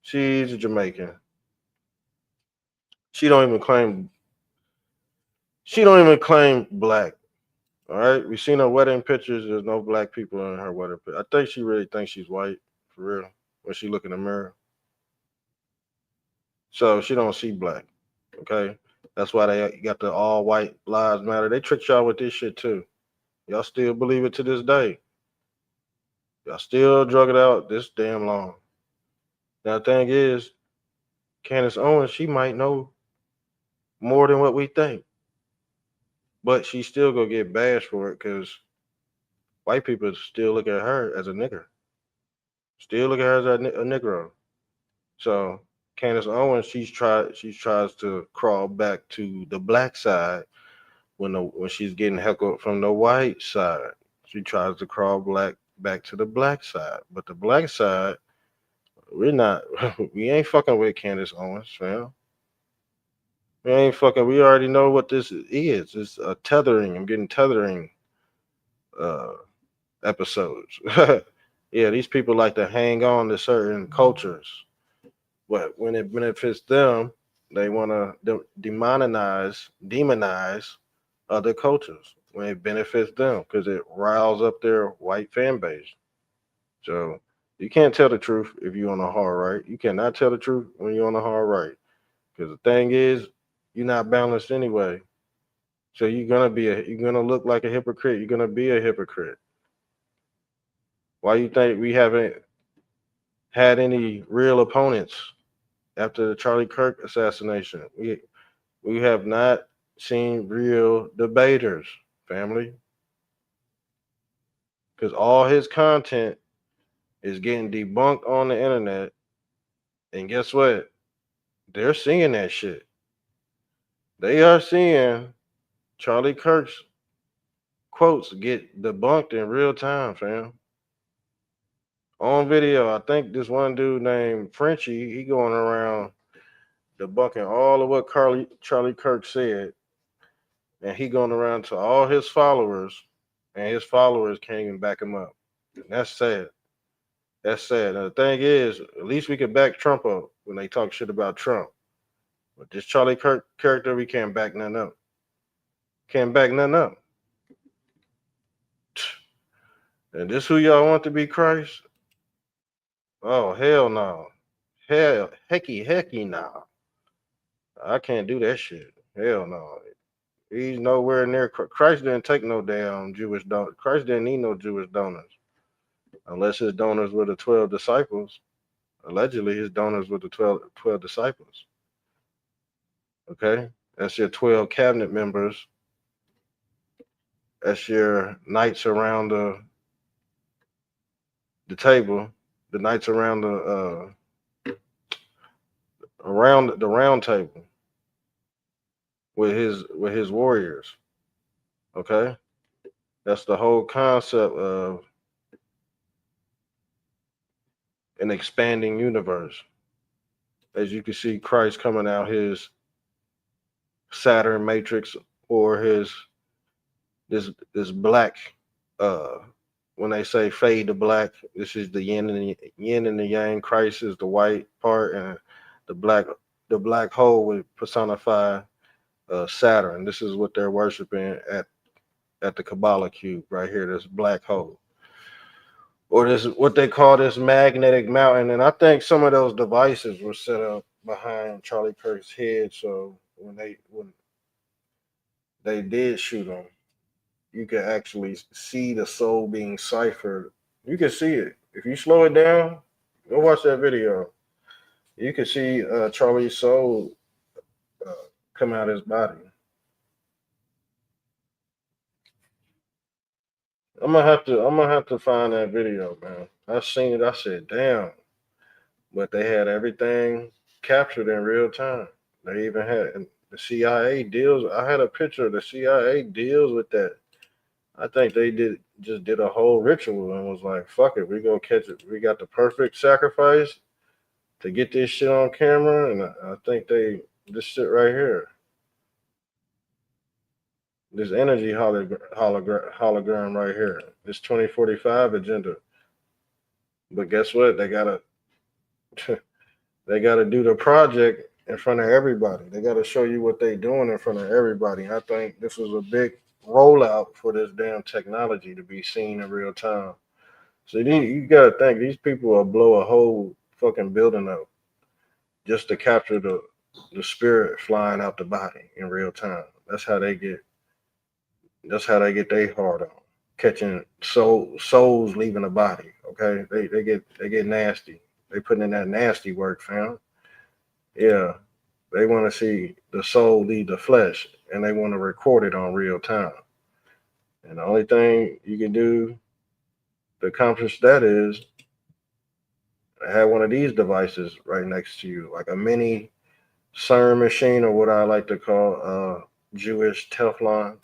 She's a Jamaican. She don't even claim black. All right? We seen her wedding pictures. There's no black people in her wedding picture. I think she really thinks she's white, for real, when she look in the mirror. So she don't see black. Okay? That's why they got the all white lives matter. They tricked y'all with this shit too. Y'all still believe it to this day. Y'all still drug it out this damn long. Now the thing is, Candace Owens, she might know more than what we think. But she still gonna get bashed for it because white people still look at her as a nigger. Still look at her as a Negro. So Candace Owens, she tries to crawl back to the black side when she's getting heckled from the white side. She tries to crawl back to the black side. But the black side, we ain't fucking with Candace Owens, fam. We already know what this is. It's a tethering. I'm getting tethering episodes. Yeah, these people like to hang on to certain cultures. But when it benefits them, they want to demonize other cultures when it benefits them because it riles up their white fan base. So you can't tell the truth if you're on the hard right. You cannot tell the truth when you're on the hard right. Because the thing is, you're not balanced anyway. So you're gonna look like a hypocrite. You're gonna be a hypocrite. Why you think we haven't had any real opponents after the Charlie Kirk assassination? We have not seen real debaters, family. Because all his content is getting debunked on the internet. And guess what? They're seeing that shit. They are seeing Charlie Kirk's quotes get debunked in real time, fam. On video, I think this one dude named Frenchie, he going around debunking all of what Charlie Kirk said. And he going around to all his followers, and his followers can't even back him up. And that's sad. That's sad. And the thing is, at least we could back Trump up when they talk shit about Trump. But this Charlie Kirk character, we can't back nothing up. Can't back nothing up. And this who y'all want to be Christ? Oh, hell no. Hecky no. I can't do that shit. Hell no. He's nowhere near. Christ didn't take no damn Jewish donors. Christ didn't need no Jewish donors. Unless his donors were the 12 disciples. Allegedly, his donors were the 12 disciples. Okay? That's your 12 cabinet members. That's your knights around the table. The knights around the round table with his warriors. Okay? That's the whole concept of an expanding universe. As you can see, Christ coming out his Saturn matrix or his this black when they say fade to black, this is the yin and the yang. Christ is the white part, and the black hole would personify Saturn. This is what they're worshiping at the Kabbalah cube right here. This black hole, or this what they call this magnetic mountain. And I think some of those devices were set up behind Charlie Kirk's head, so when they did shoot him, you can actually see the soul being ciphered. You can see it. If you slow it down, go watch that video. You can see Charlie's soul uh, come out of his body. I'm gonna have to find that video, man. I seen it. I said, damn. But they had everything captured in real time. They even had and the CIA deals. I had a picture of the CIA deals with that. I think they did a whole ritual and was like, fuck it, we gonna catch it. We got the perfect sacrifice to get this shit on camera, and I think this shit right here, this energy hologram right here, this 2045 agenda. But guess what? They gotta they gotta do the project in front of everybody. They gotta show you what they doing in front of everybody. I think this was a big rollout for this damn technology to be seen in real time. So you gotta think these people will blow a whole fucking building up just to capture the spirit flying out the body in real time. That's how they get their heart on. Catching souls leaving the body. Okay. They get nasty. They putting in that nasty work, fam. Yeah. They want to see the soul leave the flesh and they want to record it on real time. And the only thing you can do to accomplish that is have one of these devices right next to you, like a mini CERN machine, or what I like to call Jewish Teflon.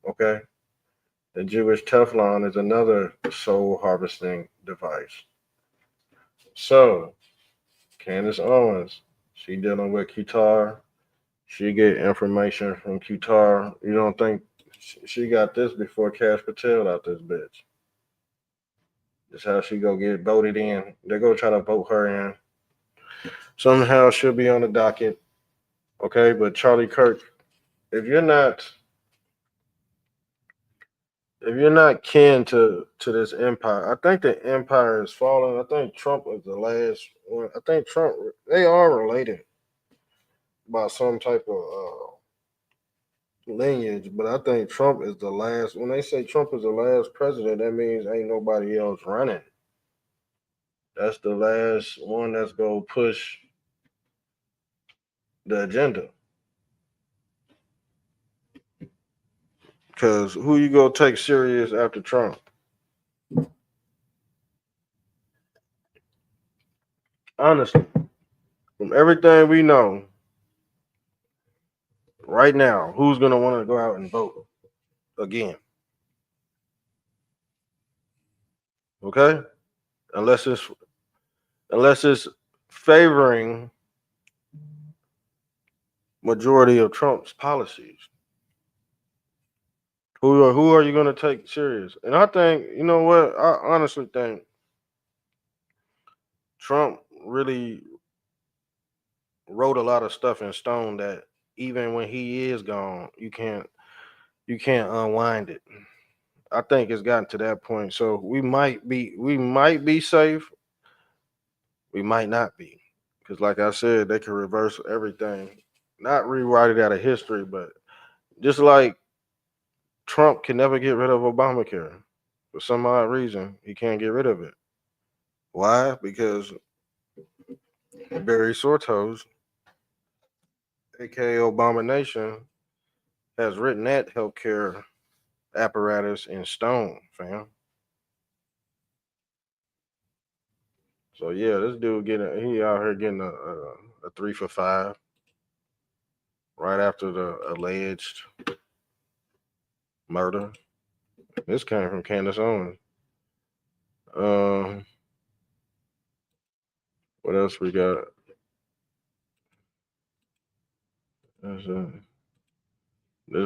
Okay, the Jewish Teflon is another soul harvesting device. So Candace Owens, she dealing with Qatar. She get information from Qatar. You don't think she got this before Cash Patel out this bitch? That's how she go get voted in. They go try to vote her in. Somehow she'll be on the docket. Okay, but Charlie Kirk, if you're not kin to this empire, I think the empire is falling. I think Trump is the last one. I think Trump, they are related by some type of lineage, but I think Trump is the last. When they say Trump is the last president, that means ain't nobody else running. That's the last one that's gonna push the agenda. Because who you gonna take serious after Trump? Honestly, from everything we know right now, who's gonna want to go out and vote again? Okay, unless it's favoring majority of Trump's policies. Who are you gonna take serious? And I think, you know what? I honestly think Trump really wrote a lot of stuff in stone that even when he is gone, you can't unwind it. I think it's gotten to that point. So we might be safe. We might not be. Because like I said, they can reverse everything. Not rewrite it out of history, but just like Trump can never get rid of Obamacare. For some odd reason, he can't get rid of it. Why? Because Barry Sortos, aka Obama Nation, has written that healthcare apparatus in stone, fam. So yeah, this dude he out here getting a 3 for 5 right after the alleged murder. This came from Candace Owens. What else we got? This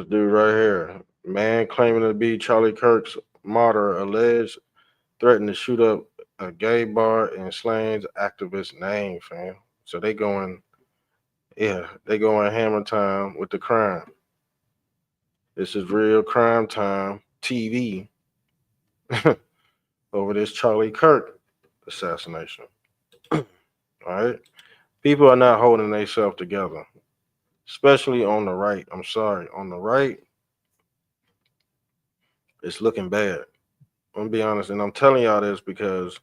dude right here, man claiming to be Charlie Kirk's martyr, alleged threatened to shoot up a gay bar in Slane's activist name, fam. So they going, yeah, they going hammer time with the crime. This is real crime time TV over this Charlie Kirk assassination. All right. People are not holding themselves together, especially on the right. I'm sorry. On the right, it's looking bad. I'm gonna be honest, and I'm telling y'all this because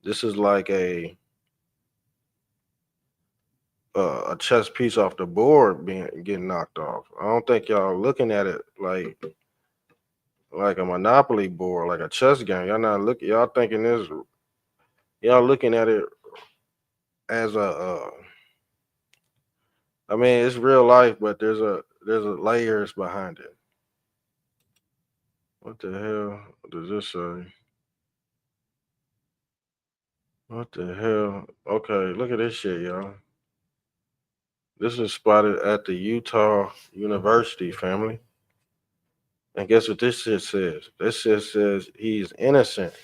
this is like a chess piece off the board being getting knocked off. I don't think y'all looking at it like a monopoly board, like a chess game. Y'all not looking. Y'all thinking this. Y'all looking at it as a. I mean, it's real life, but there's a layers behind it. What the hell does this say? What the hell? Okay, look at this shit, y'all. This is spotted at the Utah University, family. And guess what this shit says? This shit says he's innocent.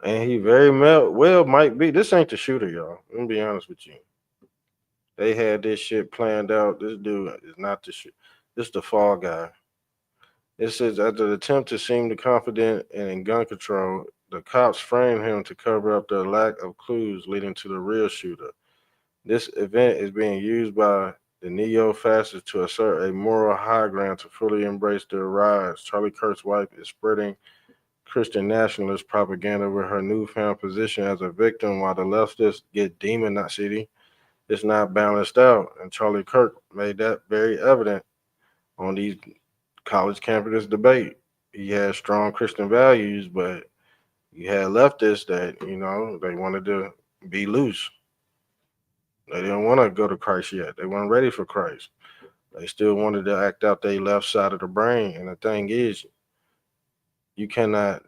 And he very well might be. This ain't the shooter, y'all. I'm gonna be honest with you. They had this shit planned out. This dude is not the shit. This the fall guy. It says after the attempt to seem confident and in gun control, the cops framed him to cover up the lack of clues leading to the real shooter. This event is being used by the neo-fascists to assert a moral high ground to fully embrace their rise. Charlie Kirk's wife is spreading Christian nationalist propaganda with her newfound position as a victim, while the leftists get demonized. See, it's not balanced out, and Charlie Kirk made that very evident on these college campus debate. He had strong Christian values, but you had leftists that they wanted to be loose. They didn't want to go to Christ yet. They weren't ready for Christ. They still wanted to act out their left side of the brain. And the thing is, you cannot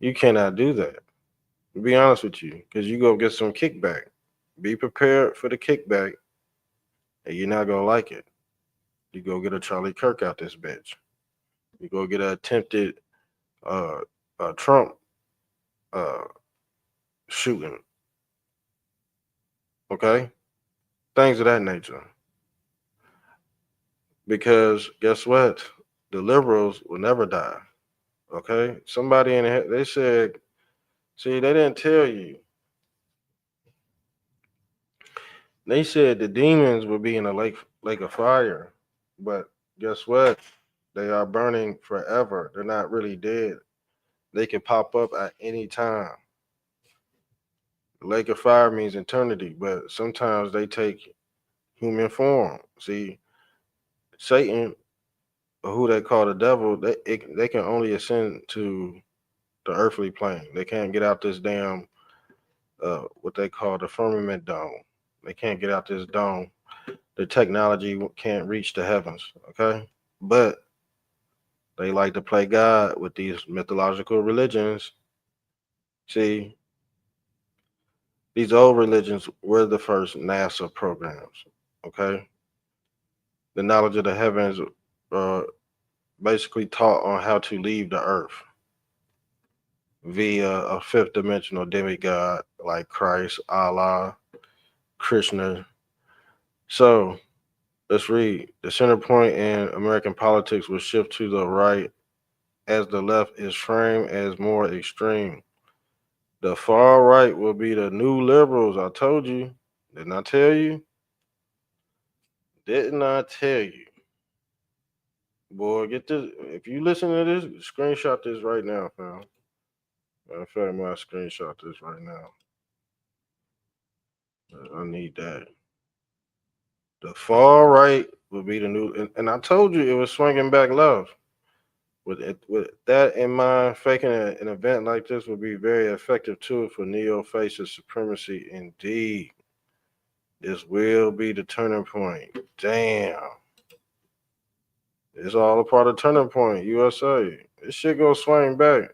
you cannot do that. To be honest with you, because you go get some kickback. Be prepared for the kickback, and you're not gonna like it. You go get a Charlie Kirk out this bitch. You go get an attempted Trump shooting. Okay? Things of that nature. Because guess what? The liberals will never die. Okay? Somebody in here, they said, see, they didn't tell you. They said the demons would be in a lake of fire. But guess what? They are burning forever. They're not really dead. They can pop up at any time. The lake of fire means eternity, but sometimes they take human form. See, Satan, or who they call the devil, they can only ascend to the earthly plane. They can't get out this damn what they call the firmament dome. They can't get out this dome. The technology can't reach the heavens. Okay, but they like to play God with these mythological religions. See, these old religions were the first NASA programs. Okay, the knowledge of the heavens basically taught on how to leave the earth via a fifth dimensional demigod like Christ, Allah, Krishna. So let's read. The center point in American politics will shift to the right as the left is framed as more extreme. The far right will be the new liberals. I told you. Didn't I tell you? Didn't I tell you? Boy, get this. If you listen to this, screenshot this right now, fam. Matter of fact, I might screenshot this right now. I need that. The far right will be the new, and I told you it was swinging back left. With that in mind, faking an event like this would be a very effective tool for neo-fascist supremacy. Indeed, this will be the turning point. Damn, it's all a part of turning point. USA, this shit gonna swing back.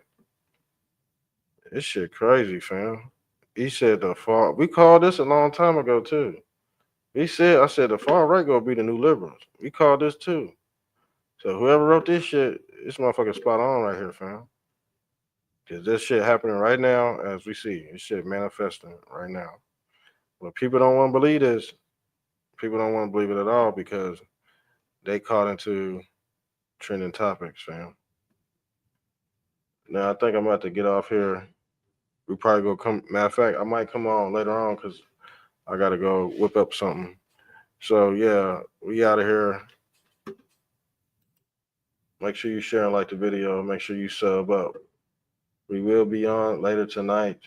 This shit crazy, fam. He said the far. We called this a long time ago too. I said the far right gonna be the new liberals. We called this too. So whoever wrote this shit, this motherfucker spot on right here, fam. Because this shit happening right now as we see. This shit manifesting right now. But people don't want to believe this. People don't want to believe it at all because they caught into trending topics, fam. Now I think I'm about to get off here. We probably go come. Matter of fact, I might come on later on because I gotta go whip up something. So yeah, we out of here. Make sure you share and like the video. Make sure you sub up. We will be on later tonight.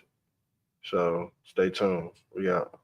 So stay tuned. We out.